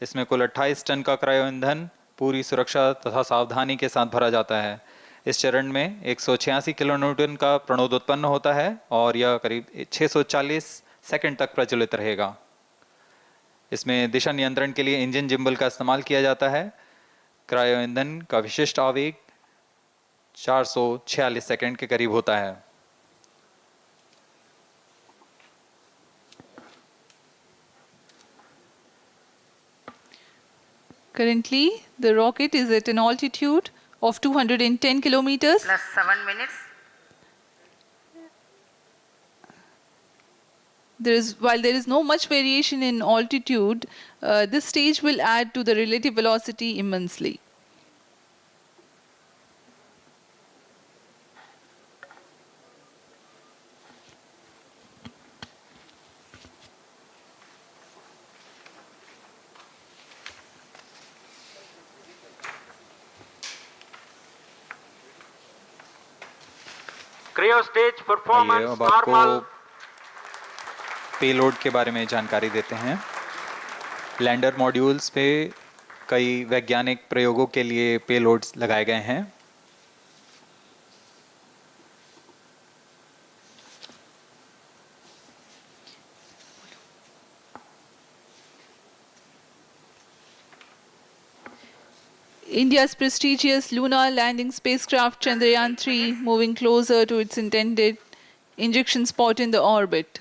इसमें कुल 28 टन का क्रायो ईंधन पूरी सुरक्षा तथा सावधानी के साथ भरा जाता है। इस चरण में 186 किलोन्यूटन का प्रणोद उत्पन्न होता है और यह करीब 640 सेकंड तक प्रज्वलित रहेगा। इसमें दिशा नियंत्रण के लिए इंजन जिम्बल का इस्तेमाल किया जाता है। क्रायो ईंधन का विशिष्ट आवेग 446 सेकंड के करीब होता है। Currently, the rocket is at an altitude of 210 kilometers. Plus 7 minutes. While there is no much variation in altitude, this stage will add to the relative velocity immensely. Cryo stage आइए performance अब आपको normal. Payload के बारे में जानकारी देते हैं। Lander modules पे कई वैज्ञानिक प्रयोगों के लिए पेलोड्स लगाए गए हैं। India's prestigious lunar landing spacecraft Chandrayaan-3 moving closer to its intended injection spot in the orbit.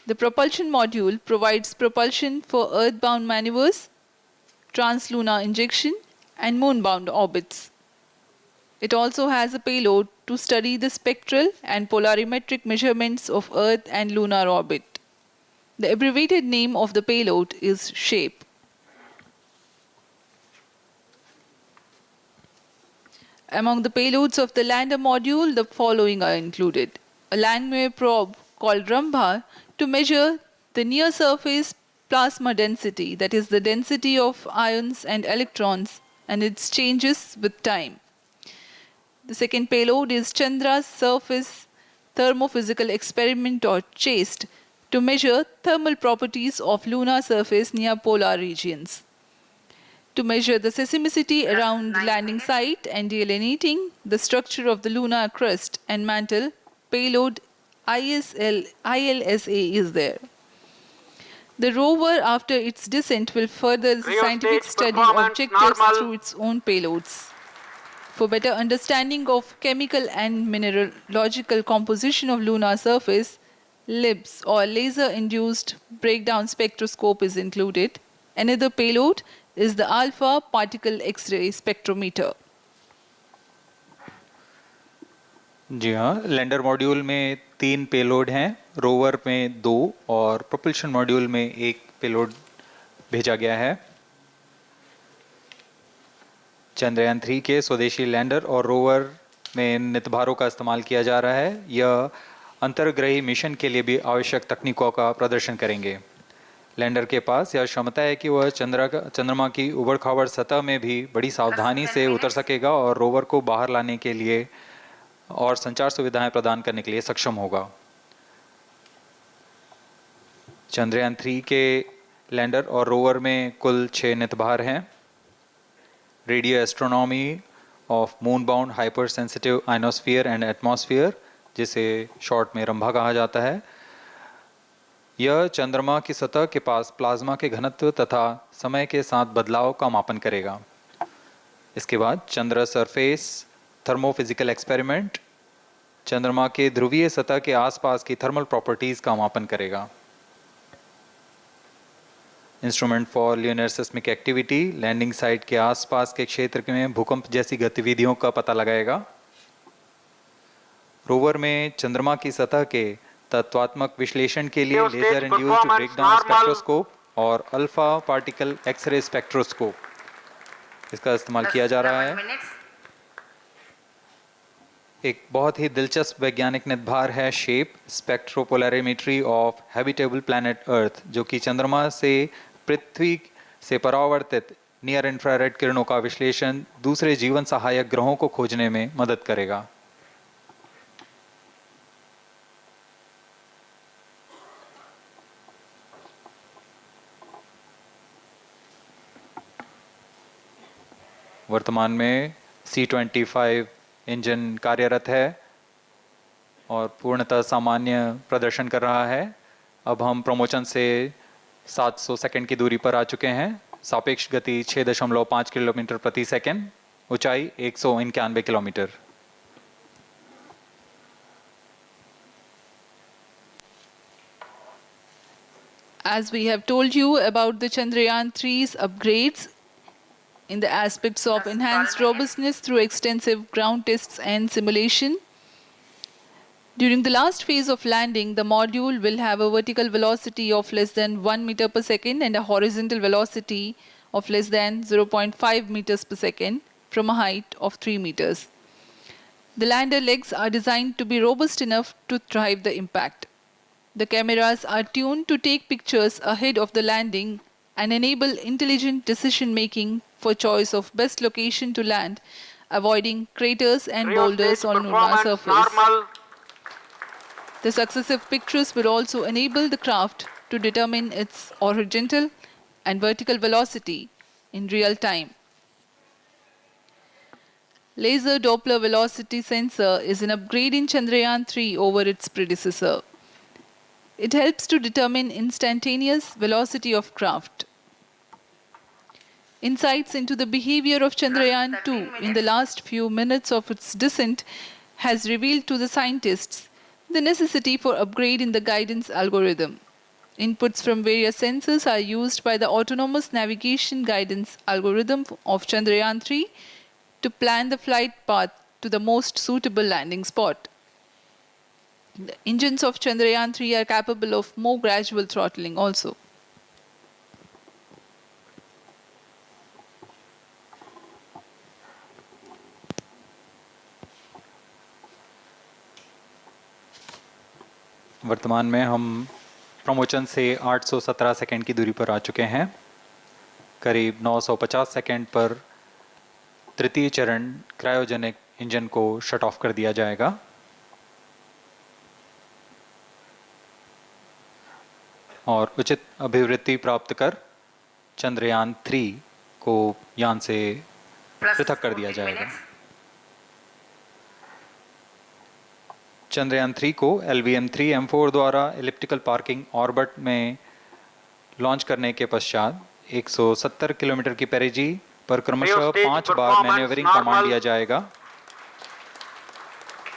The propulsion module provides propulsion for earthbound maneuvers, translunar injection, and moonbound orbits. It also has a payload to study the spectral and polarimetric measurements of Earth and lunar orbit. The abbreviated name of the payload is SHAPE. Among the payloads of the lander module, the following are included. A landwehr probe called Rambha to measure the near-surface plasma density, that is the density of ions and electrons, and its changes with time. The second payload is Chandra's surface thermophysical experiment, or CHASTE, to measure thermal properties of lunar surface near polar regions. To measure the seismicity around the landing site and delineating the structure of the lunar crust and mantle, payload ILSA is there. The rover, after its descent, will further the scientific study objectives through its own payloads. For better understanding of chemical and mineralogical composition of lunar surface, LIBS, or laser-induced breakdown spectroscope, is included. Another payload is the alpha particle X-ray spectrometer. जी हाँ, lander module में 3 payload हैं, rover में 2 और propulsion module में 1 payload भेजा गया है। चंद्रयान 3 के स्वदेशी लैंडर और रोवर में नितभारों का इस्तेमाल किया जा रहा है। यह अंतर्ग्रही मिशन के लिए भी आवश्यक तकनीकों का प्रदर्शन करेंगे। लैंडर के पास यह क्षमता है कि वह चंद्रमा की उबड़-खाबड़ सतह में भी बड़ी सावधानी से उतर सकेगा और रोवर को बाहर लाने के लिए और संचार सुविधाएं प्रदान करने के लिए सक्षम होगा। चंद्रयान 3 के लैंडर और रोवर में कुल 6 नितभार हैं। Radio astronomy of moon bound hyper sensitive ionosphere and atmosphere, जिसे शॉर्ट में रंभा कहा जाता है, यह चंद्रमा की सतह के पास प्लाज्मा के घनत्व तथा समय के साथ बदलाव का मापन करेगा। इसके बाद चंद्र सरफेस थर्मोफिजिकल एक्सपेरिमेंट चंद्रमा के ध्रुवीय सतह के आसपास की थर्मल प्रॉपर्टीज का मापन करेगा। Instrument for lunar seismic activity landing site के आसपास के क्षेत्र में भूकंप जैसी गतिविधियों का पता लगाएगा। रोवर में चंद्रमा की सतह के तत्वात्मक विश्लेषण के लिए लेजर इंड्यूस्ड ब्रेकडाउन स्पेक्ट्रोस्कोप और अल्फा पार्टिकल एक्सरे स्पेक्ट्रोस्कोप इसका इस्तेमाल किया जा रहा है। एक बहुत ही दिलचस्प वैज्ञानिक नितभार है shape spectropolarimetry of habitable planet Earth, जो कि चंद्रमा से पृथ्वी से परावर्तित नियर इंफ्रारेड किरणों का विश्लेषण दूसरे जीवन सहायक ग्रहों को खोजने में मदद करेगा। वर्तमान में C-25 इंजन कार्यरत है और पूर्णतः सामान्य प्रदर्शन कर रहा है। अब हम प्रमोशन से 700 सेकंड की दूरी पर आ चुके हैं। सापेक्ष गति 6.5 किलोमीटर प्रति सेकंड, ऊंचाई 191 kilometre. As we have told you about the Chandrayaan-3's upgrades in the aspects of enhanced robustness through extensive ground tests and simulation. During the last phase of landing, the module will have a vertical velocity of less than 1 meter per second and a horizontal velocity of less than 0.5 meters per second from a height of 3 meters. The lander legs are designed to be robust enough to drive the impact. The cameras are tuned to take pictures ahead of the landing and enable intelligent decision-making for choice of best location to land, avoiding craters and boulders on lunar surface. The successive pictures will also enable the craft to determine its horizontal and vertical velocity in real time. Laser Doppler velocity sensor is an upgrade in Chandrayaan-3 over its predecessor. It helps to determine instantaneous velocity of craft. Insights into the behavior of Chandrayaan-2 in the last few minutes of its descent has revealed to the scientists the necessity for upgrade in the guidance algorithm. Inputs from various sensors are used by the autonomous navigation guidance algorithm of Chandrayaan-3 to plan the flight path to the most suitable landing spot. The engines of Chandrayaan-3 are capable of more gradual throttling also. वर्तमान में हम promotion से 817 second की दूरी पर आ चुके हैं। करीब 950 सेकंड पर तृतीय चरण क्रायोजेनिक इंजन को शट ऑफ कर दिया जाएगा। और उचित अभिवृत्ति प्राप्त कर चंद्रयान 3 को यान से पृथक कर दिया जाएगा। चंद्रयान 3 को LVM3-M4 द्वारा एलिप्टिकल पार्किंग ऑर्बिट में लॉन्च करने के पश्चात 170 किलोमीटर की पेरिजी पर क्रमशः 5 बार मैन्यूवरिंग कमांड दिया जाएगा।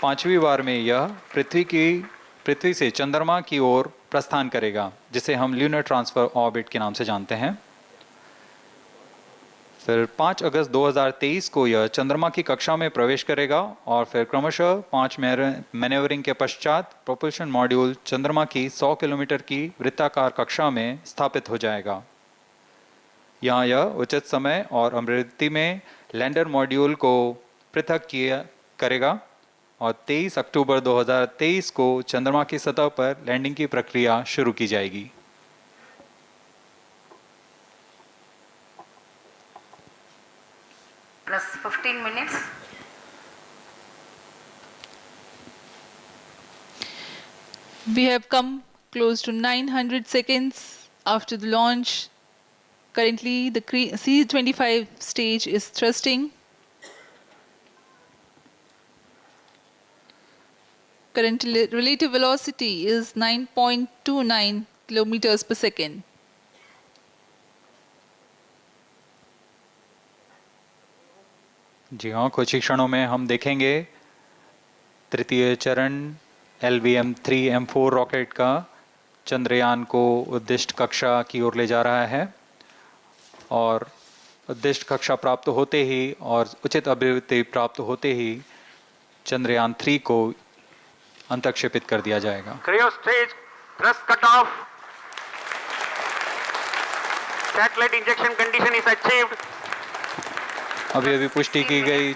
5वीं बार में यह पृथ्वी से चंद्रमा की ओर प्रस्थान करेगा, जिसे हम ल्यूनर ट्रांसफर ऑर्बिट के नाम से जानते हैं। फिर 5 अगस्त 2023 को यह चंद्रमा की कक्षा में प्रवेश करेगा और फिर क्रमशः 5 मैन्यूवरिंग के पश्चात प्रोपल्शन मॉड्यूल चंद्रमा की 100 किलोमीटर की वृत्ताकार कक्षा में स्थापित हो जाएगा। यहाँ यह उचित समय और अभिवृत्ति में लैंडर मॉड्यूल को पृथक करेगा और 23 अक्टूबर 2023 को चंद्रमा की सतह पर लैंडिंग की प्रक्रिया शुरू की जाएगी। Plus 15 minutes. We have come close to 900 seconds after the launch. Currently, the C-25 stage is thrusting. Current relative velocity is 9.29 kilometers per second. जी हाँ, कुछ ही क्षणों में हम देखेंगे तृतीय चरण LVM3-M4 रॉकेट का चंद्रयान को उद्दिष्ट कक्षा की ओर ले जा रहा है और उद्दिष्ट कक्षा प्राप्त होते ही और उचित अभिवृद्धि प्राप्त होते ही चंद्रयान-3 को अंतक्षेपित कर दिया जाएगा। Cryo stage thrust cutoff. Satellite injection condition is achieved. अभी पुष्टि की गई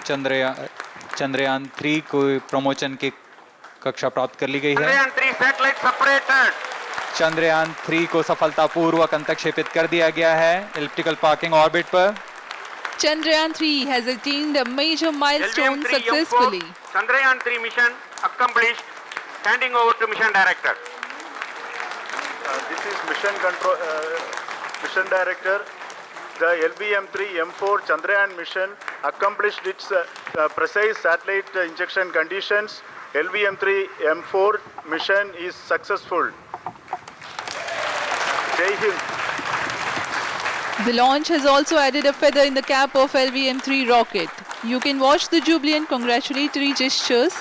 चंद्रयान-3 को प्रमोशन की कक्षा प्राप्त कर ली गई है। Chandrayaan-3 satellite separated. चंद्रयान-3 को सफलतापूर्वक अंतक्षेपित कर दिया गया है एलिप्टिकल पार्किंग ऑर्बिट पर। Chandrayaan-3 has attained a major milestone successfully. Chandrayaan-3 mission accomplished. Handing over to mission director. This is mission director. The LVM3-M4 Chandrayaan mission accomplished its precise satellite injection conditions. LVM3-M4 mission is successful. Jai Hind. The launch has also added a feather in the cap of LVM3 rocket. You can watch the jubilant congratulatory gestures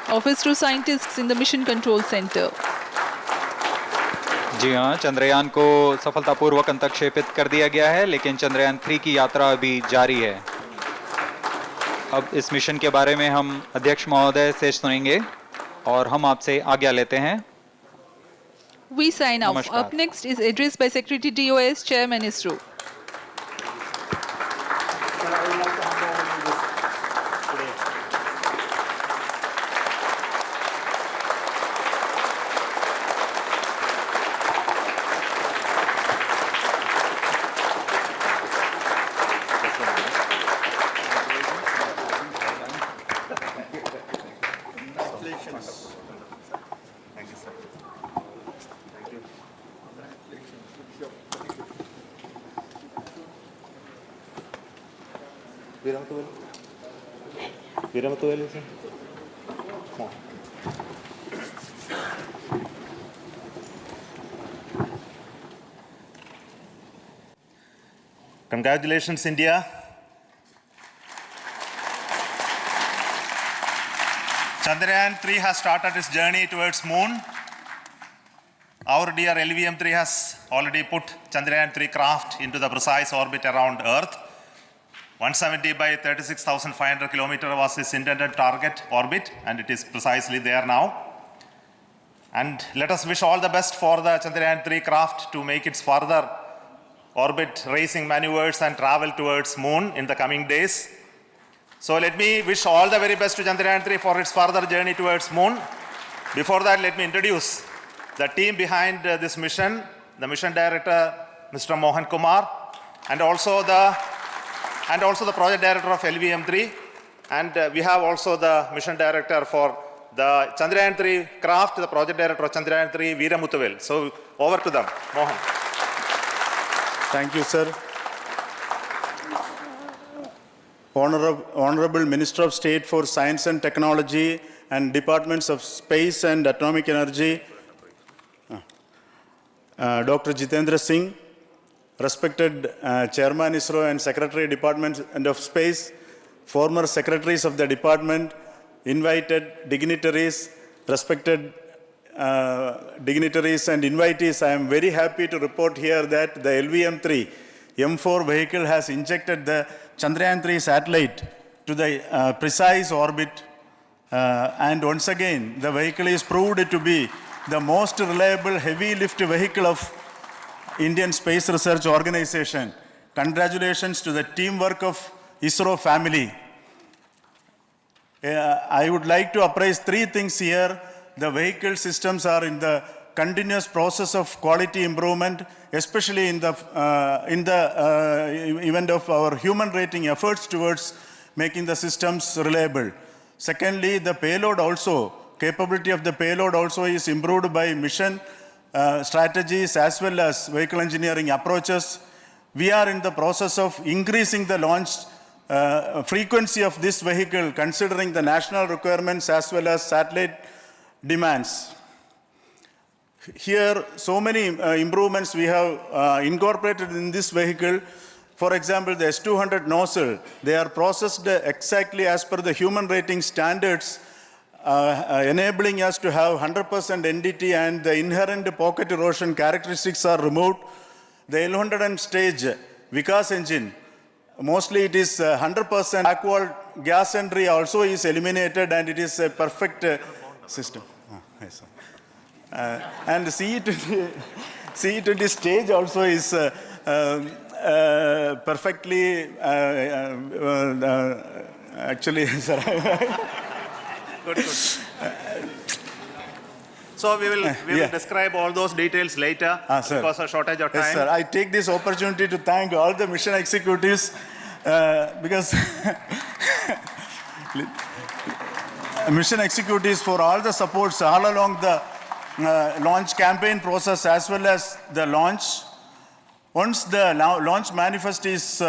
of ISRO scientists in the Mission Control Center. जी हाँ, चंद्रयान को सफलतापूर्वक अंतक्षेपित कर दिया गया है, लेकिन चंद्रयान-3 की यात्रा अभी जारी है। अब इस मिशन के बारे में हम अध्यक्ष महोदय से सुनेंगे और हम आपसे आज्ञा लेते हैं। We sign off. Up next is address by Secretary DOS, Chairman ISRO. Congratulations, India. Chandrayaan-3 has started its journey towards moon. Our dear LVM-3 has already put Chandrayaan-3 craft into the precise orbit around Earth. 170 by 36,500 kilometers was its intended target orbit, and it is precisely there now. And let us wish all the best for the Chandrayaan-3 craft to make its further orbit racing maneuvers and travel towards moon in the coming days. So let me wish all the very best to Chandrayaan-3 for its further journey towards moon. Before that, let me introduce the team behind this mission, the mission director, Mr. Mohan Kumar, and also the project director of LVM3. And we have also the mission director for the Chandrayaan-3 craft, the project director of Chandrayaan-3, Veera Muthuvel. So over to them, Mohan. Thank you, sir. Honorable Minister of State for Science and Technology and Departments of Space and Atomic Energy, Dr. Jitendra Singh, respected Chairman ISRO and Secretary Department of Space, former secretaries of the department, invited dignitaries, respected dignitaries and invitees, I am very happy to report here that the LVM3-M4 vehicle has injected the Chandrayaan-3 satellite to the precise orbit. And once again, the vehicle is proved to be the most reliable heavy lift vehicle of Indian Space Research Organization. Congratulations to the teamwork of ISRO family. I would like to appraise three things here. The vehicle systems are in the continuous process of quality improvement, especially in the event of our human rating efforts towards making the systems reliable. Secondly, the payload also, capability of the payload also is improved by mission strategies as well as vehicle engineering approaches. We are in the process of increasing the launch frequency of this vehicle considering the national requirements as well as satellite demands. Here, so many improvements we have incorporated in this vehicle. For example, the S200 nozzle, they are processed exactly as per the human rating standards, enabling us to have 100% NDT, and the inherent pocket erosion characteristics are removed. The L100 stage Vikas engine, mostly it is 100% backward gas entry also is eliminated, and it is a perfect system. Yes, and the CE20 stage also is perfectly, actually, sir. Good. So we will describe all those details later because of shortage of time. Yes, sir. I take this opportunity to thank all the mission executives because mission executives for all the supports all along the launch campaign process as well as the launch. Once the launch manifest is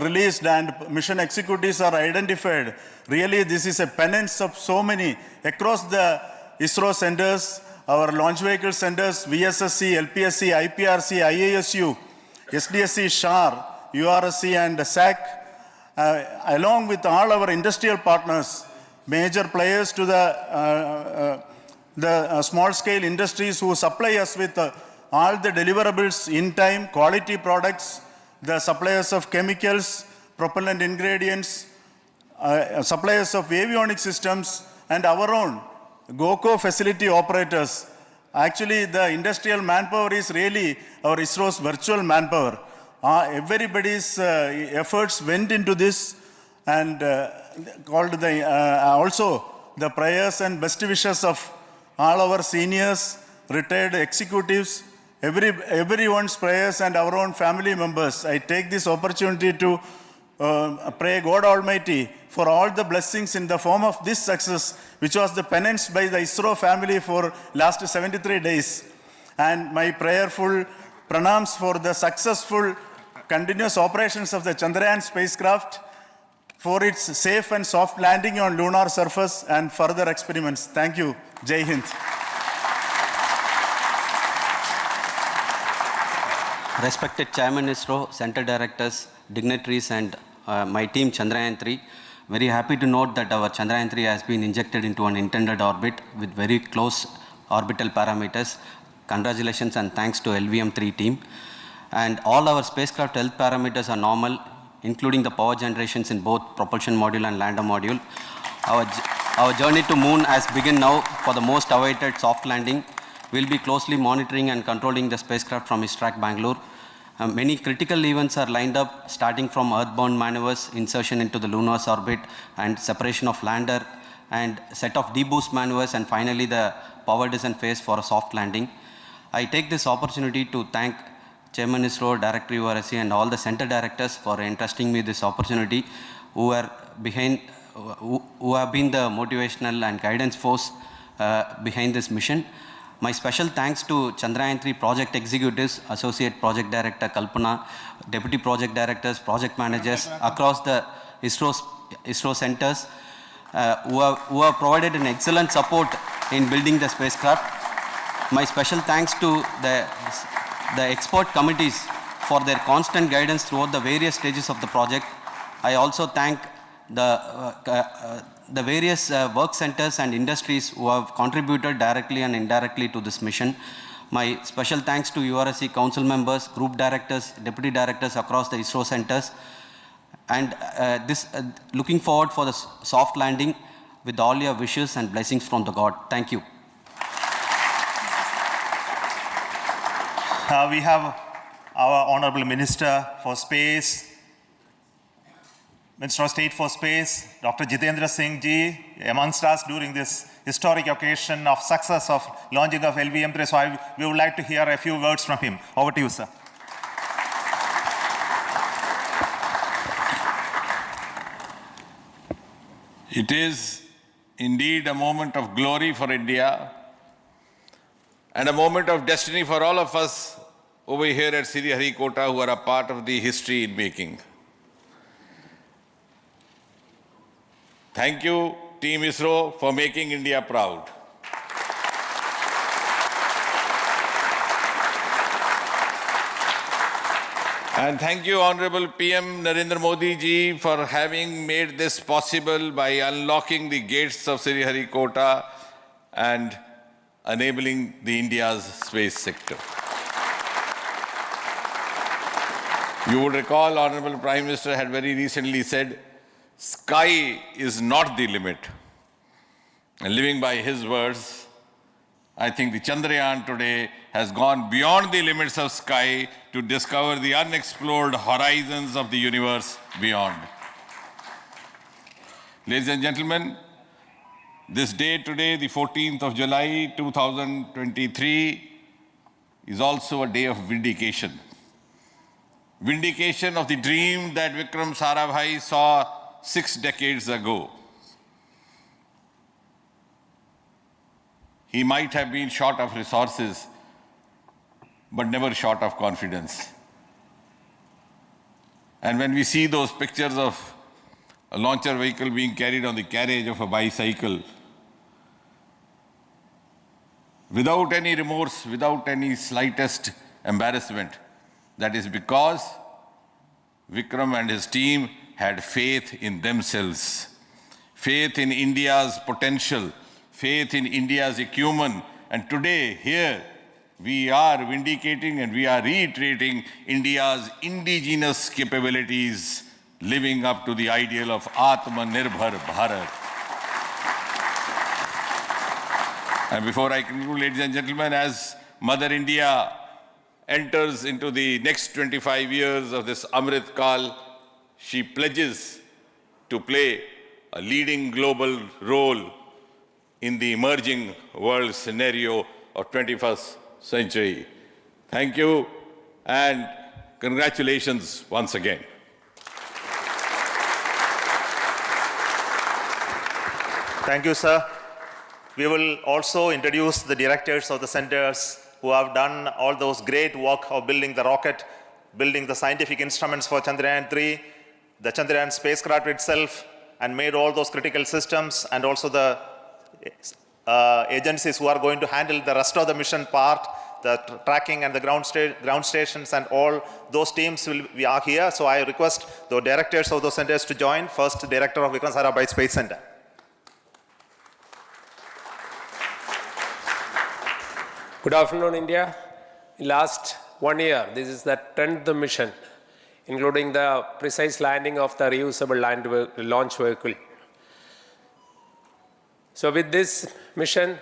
released and mission executives are identified, really this is a penance of so many across the ISRO centers, our launch vehicle centers, VSSC, LPSC, IPRC, IASU, SDSC SHAR, URSC and SAC, along with all our industrial partners, major players to the small-scale industries who supply us with all the deliverables in time, quality products, the suppliers of chemicals, propellant ingredients, suppliers of avionics systems, and our own GOCO facility operators. Actually, the industrial manpower is really our ISRO's virtual manpower. Everybody's efforts went into this, and also the prayers and best wishes of all our seniors, retired executives, everyone's prayers and our own family members. I take this opportunity to pray God Almighty for all the blessings in the form of this success, which was the penance by the ISRO family for last 73 days. And my prayerful pranams for the successful continuous operations of the Chandrayaan spacecraft, for its safe and soft landing on lunar surface and further experiments. Thank you. Jai Hind. Respected Chairman ISRO, Center Directors, dignitaries and my team Chandrayaan-3, very happy to note that our Chandrayaan-3 has been injected into an intended orbit with very close orbital parameters. Congratulations and thanks to LVM3 team. And all our spacecraft health parameters are normal, including the power generations in both propulsion module and lander module. Our journey to moon has begun now for the most awaited soft landing. We'll be closely monitoring and controlling the spacecraft from ISTRAC Bangalore. Many critical events are lined up, starting from earthbound maneuvers, insertion into the lunar's orbit, and separation of lander, and set of deboost maneuvers, and finally the power descent phase for a soft landing. I take this opportunity to thank Chairman ISRO, Director URSC, and all the center directors for entrusting me this opportunity, who have been the motivational and guidance force behind this mission. My special thanks to Chandrayaan-3 project executives, Associate Project Director Kalpana, Deputy Project Directors, Project Managers across the ISRO centers who have provided an excellent support in building the spacecraft. My special thanks to the expert committees for their constant guidance throughout the various stages of the project. I also thank the various work centers and industries who have contributed directly and indirectly to this mission. My special thanks to URSC council members, group directors, deputy directors across the ISRO centers, and looking forward for the soft landing with all your wishes and blessings from the God. Thank you. We have our Honorable Minister for Space, Minister of State for Space, Dr. Jitendra Singh ji, amongst us during this historic occasion of success of launching of LVM3. So we would like to hear a few words from him. Over to you, sir. It is indeed a moment of glory for India and a moment of destiny for all of us over here at Sriharikota who are a part of the history in making. Thank you, Team ISRO, for making India proud. And thank you, Honorable PM Narendra Modi ji, for having made this possible by unlocking the gates of Sriharikota and enabling the India's space sector. You would recall, Honorable Prime Minister had very recently said, sky is not the limit. And living by his words, I think the Chandrayaan today has gone beyond the limits of sky to discover the unexplored horizons of the universe beyond. Ladies and gentlemen, this day today, the 14th of July 2023, is also a day of vindication. Vindication of the dream that Vikram Sarabhai saw 6 decades ago. He might have been short of resources, but never short of confidence. And when we see those pictures of a launcher vehicle being carried on the carriage of a bicycle, without any remorse, without any slightest embarrassment, that is because Vikram and his team had faith in themselves, faith in India's potential, faith in India's acumen. And today, here, we are vindicating and we are reiterating India's indigenous capabilities, living up to the ideal of Atmanirbhar Bharat. And before I conclude, ladies and gentlemen, as Mother India enters into the next 25 years of this Amrit Kal, she pledges to play a leading global role in the emerging world scenario of 21st century. Thank you and congratulations once again. Thank you, sir. We will also introduce the directors of the centers who have done all those great work of building the rocket, building the scientific instruments for Chandrayaan-3, the Chandrayaan spacecraft itself, and made all those critical systems, and also the agencies who are going to handle the rest of the mission part, the tracking and the ground stations, and all those teams we are here. So I request the directors of those centers to join. First, Director of Vikram Sarabhai Space Center. Good afternoon, India. In last 1 year, this is the 10th mission, including the precise landing of the reusable launch vehicle. So with this mission,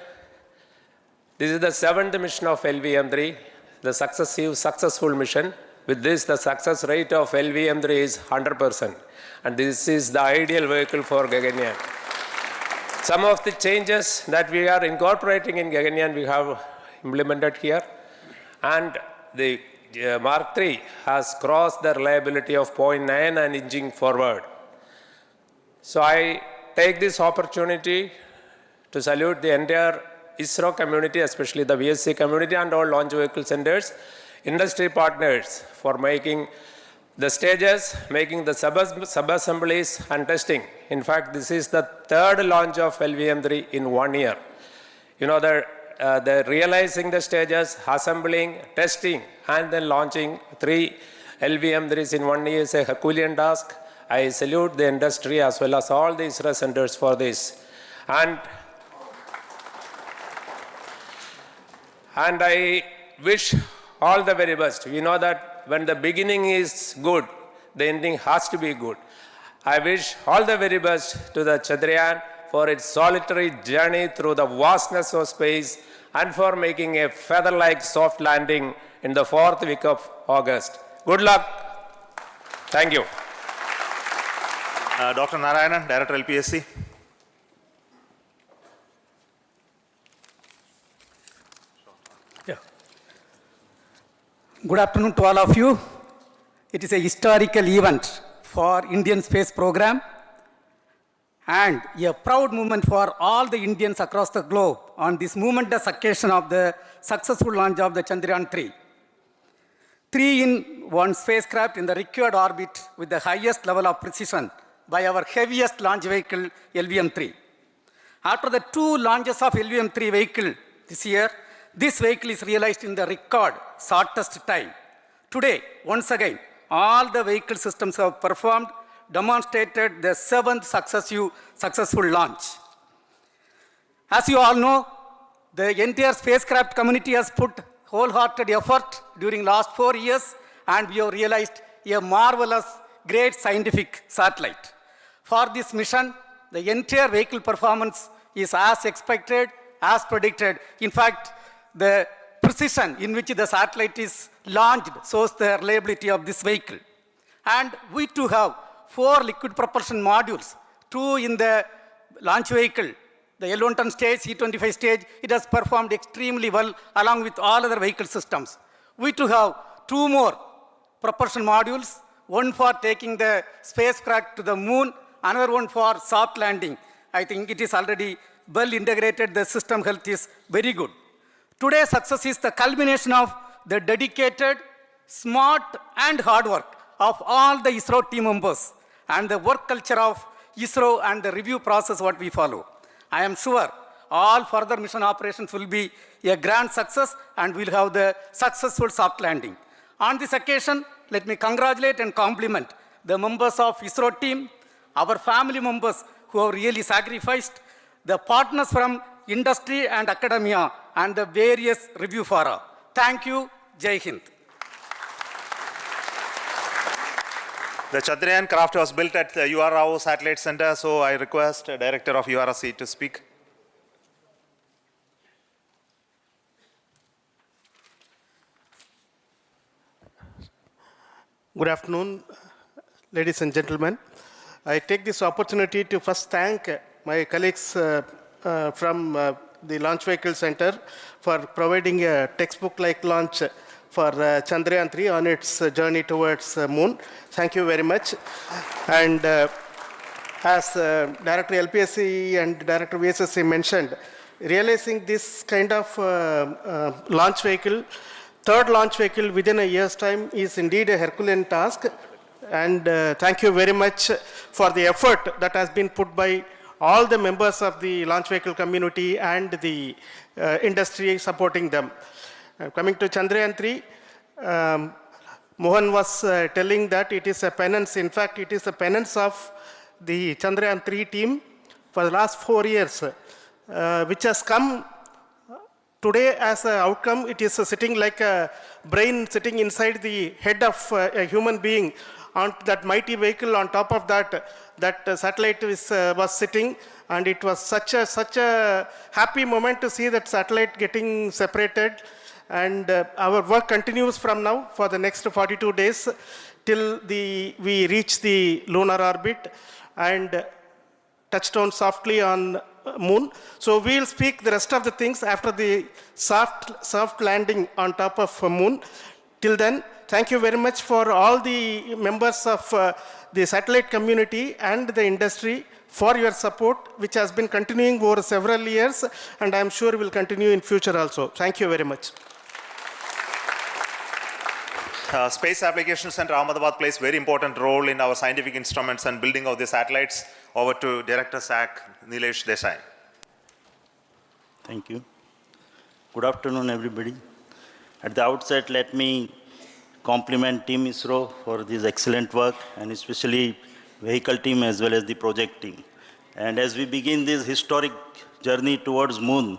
this is the 7th mission of LVM3, the successful mission. With this, the success rate of LVM3 is 100%. And this is the ideal vehicle for Gaganyaan. Some of the changes that we are incorporating in Gaganyaan, we have implemented here. And the Mark III has crossed the reliability of 0.9 and inching forward. So I take this opportunity to salute the entire ISRO community, especially the VSC community and all launch vehicle centers, industry partners for making the stages, making the sub-assemblies and testing. In fact, this is the 3rd launch of LVM3 in 1 year. You know, the realizing the stages, assembling, testing, and then launching 3 LVM3s in 1 year is a Herculean task. I salute the industry as well as all the ISRO centers for this. And I wish all the very best. We know that when the beginning is good, the ending has to be good. I wish all the very best to the Chandrayaan for its solitary journey through the vastness of space and for making a feather-like soft landing in the 4th week of August. Good luck. Thank you. Dr. Narayanan, Director LPSC. Good afternoon to all of you. It is a historical event for Indian space program and a proud moment for all the Indians across the globe on this momentous occasion of the successful launch of the Chandrayaan-3. 3-in-1 spacecraft in the required orbit with the highest level of precision by our heaviest launch vehicle, LVM-3. After the 2 launches of LVM-3 vehicle this year, this vehicle is realized in the record shortest time. Today, once again, all the vehicle systems have performed, demonstrated the 7th successful launch. As you all know, the entire spacecraft community has put wholehearted effort during last 4 years, and we have realized a marvelous, great scientific satellite. For this mission, the entire vehicle performance is as expected, as predicted. In fact, the precision in which the satellite is launched shows the reliability of this vehicle. And we too have 4 liquid propulsion modules, 2 in the launch vehicle. The L110 stage, C25 stage, it has performed extremely well along with all other vehicle systems. We too have 2 more propulsion modules, one for taking the spacecraft to the moon, another one for soft landing. I think it is already well integrated, the system health is very good. Today's success is the culmination of the dedicated, smart and hard work of all the ISRO team members and the work culture of ISRO and the review process what we follow. I am sure all further mission operations will be a grand success and we'll have the successful soft landing. On this occasion, let me congratulate and compliment the members of ISRO team, our family members who have really sacrificed, the partners from industry and academia, and the various review fora. Thank you. Jai Hind. The Chandrayaan craft was built at the UR Rao Satellite Center, so I request the Director of URC to speak. Good afternoon, ladies and gentlemen. I take this opportunity to first thank my colleagues from the Launch Vehicle Center for providing a textbook-like launch for Chandrayaan-3 on its journey towards Moon. Thank you very much. And as Director LPSC and Director VSSC mentioned, realizing this kind of launch vehicle, 3rd launch vehicle within a year's time is indeed a Herculean task. And thank you very much for the effort that has been put by all the members of the launch vehicle community and the industry supporting them. Coming to Chandrayaan-3, Mohan was telling that it is a penance. In fact, it is a penance of the Chandrayaan-3 team for the last 4 years, which has come today as an outcome. It is sitting like a brain sitting inside the head of a human being. On that mighty vehicle, on top of that satellite was sitting, and it was such a happy moment to see that satellite getting separated. And our work continues from now for the next 42 days till we reach the lunar orbit and touch down softly on Moon. So we'll speak the rest of the things after the soft landing on top of Moon. Till then, thank you very much for all the members of the satellite community and the industry for your support, which has been continuing over several years, and I'm sure will continue in future also. Thank you very much. Space Applications Center Ahmedabad plays very important role in our scientific instruments and building of the satellites. Over to Director SAC, Nilesh Desai. Thank you. Good afternoon, everybody. At the outset, let me compliment Team ISRO for this excellent work, and especially vehicle team as well as the project team. And as we begin this historic journey towards Moon,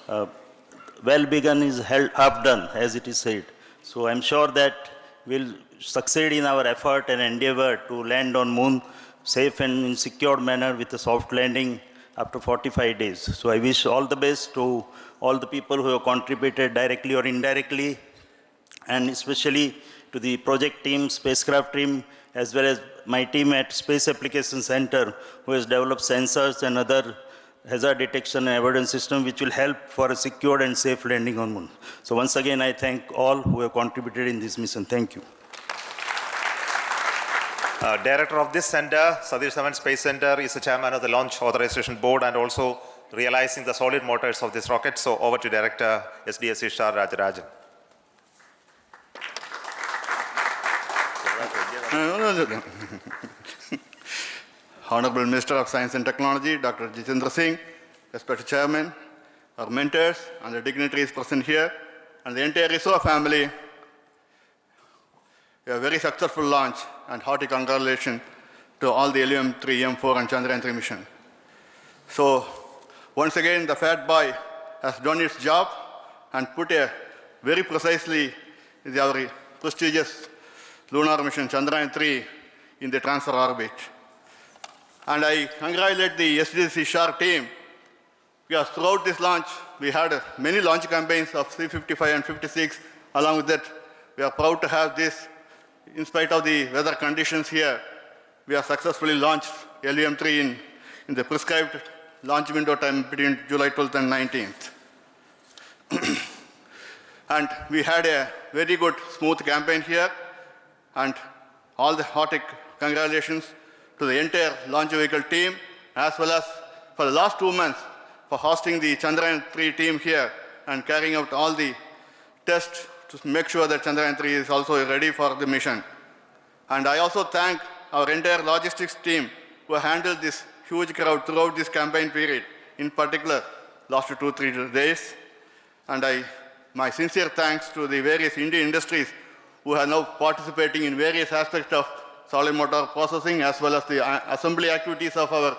well begun is half done, as it is said. So I'm sure that we'll succeed in our effort and endeavor to land on Moon safe and in secured manner with a soft landing after 45 days. So I wish all the best to all the people who have contributed directly or indirectly, and especially to the project team, spacecraft team, as well as my team at Space Application Center, who has developed sensors and other hazard detection and avoidance system, which will help for a secured and safe landing on Moon. So once again, I thank all who have contributed in this mission. Thank you. Director of this center, Sathish Dhawan Space Center, is the chairman of the Launch Authorization Board and also realizing the solid motors of this rocket. So over to Director SDSC SHAR Rajarajan. Honorable Minister of Science and Technology, Dr. Jitendra Singh, respected Chairman, our mentors and the dignitaries present here, and the entire ISRO family, a very successful launch and hearty congratulations to all the LVM3-M4 and Chandrayaan-3 mission. So, once again, the fat boy has done its job and put a very precisely our prestigious lunar mission Chandrayaan-3 in the transfer orbit. And I congratulate the SDSC SHAR team, because throughout this launch, we had many launch campaigns of C-55 and 56. Along with that, we are proud to have this. In spite of the weather conditions here, we have successfully launched LVM3 in the prescribed launch window time between July 12th and 19th. And we had a very good, smooth campaign here, and all the hearty congratulations to the entire launch vehicle team, as well as for the last 2 months for hosting the Chandrayaan-3 team here and carrying out all the tests to make sure that Chandrayaan-3 is also ready for the mission. And I also thank our entire logistics team who handled this huge crowd throughout this campaign period, in particular last 2-3 days. And my sincere thanks to the various Indian industries who are now participating in various aspects of solid motor processing as well as the assembly activities of our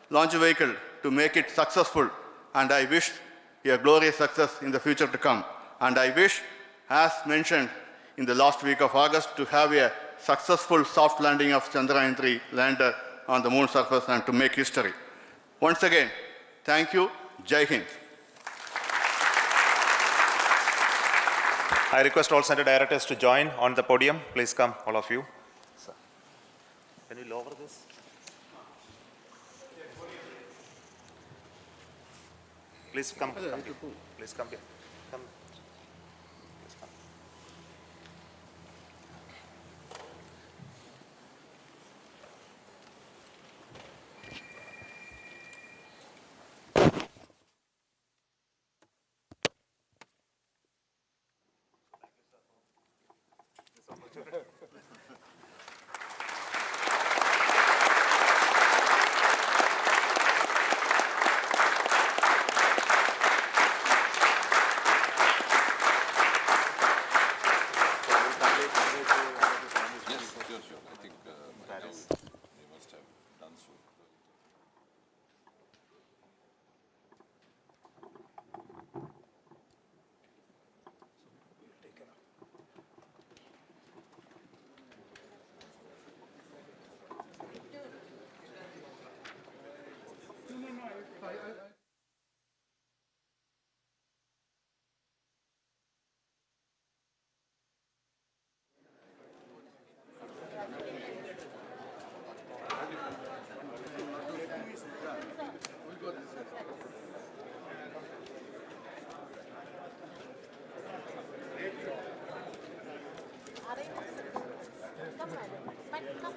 launch vehicle to make it successful. And I wish a glorious success in the future to come. And I wish, as mentioned in the last week of August, to have a successful soft landing of Chandrayaan-3 lander on the moon surface and to make history. Once again, thank you. Jai Hind. I request all center directors to join on the podium. Please come, all of you. Can you lower this? Please come. Please come here. Come. Please come. Come,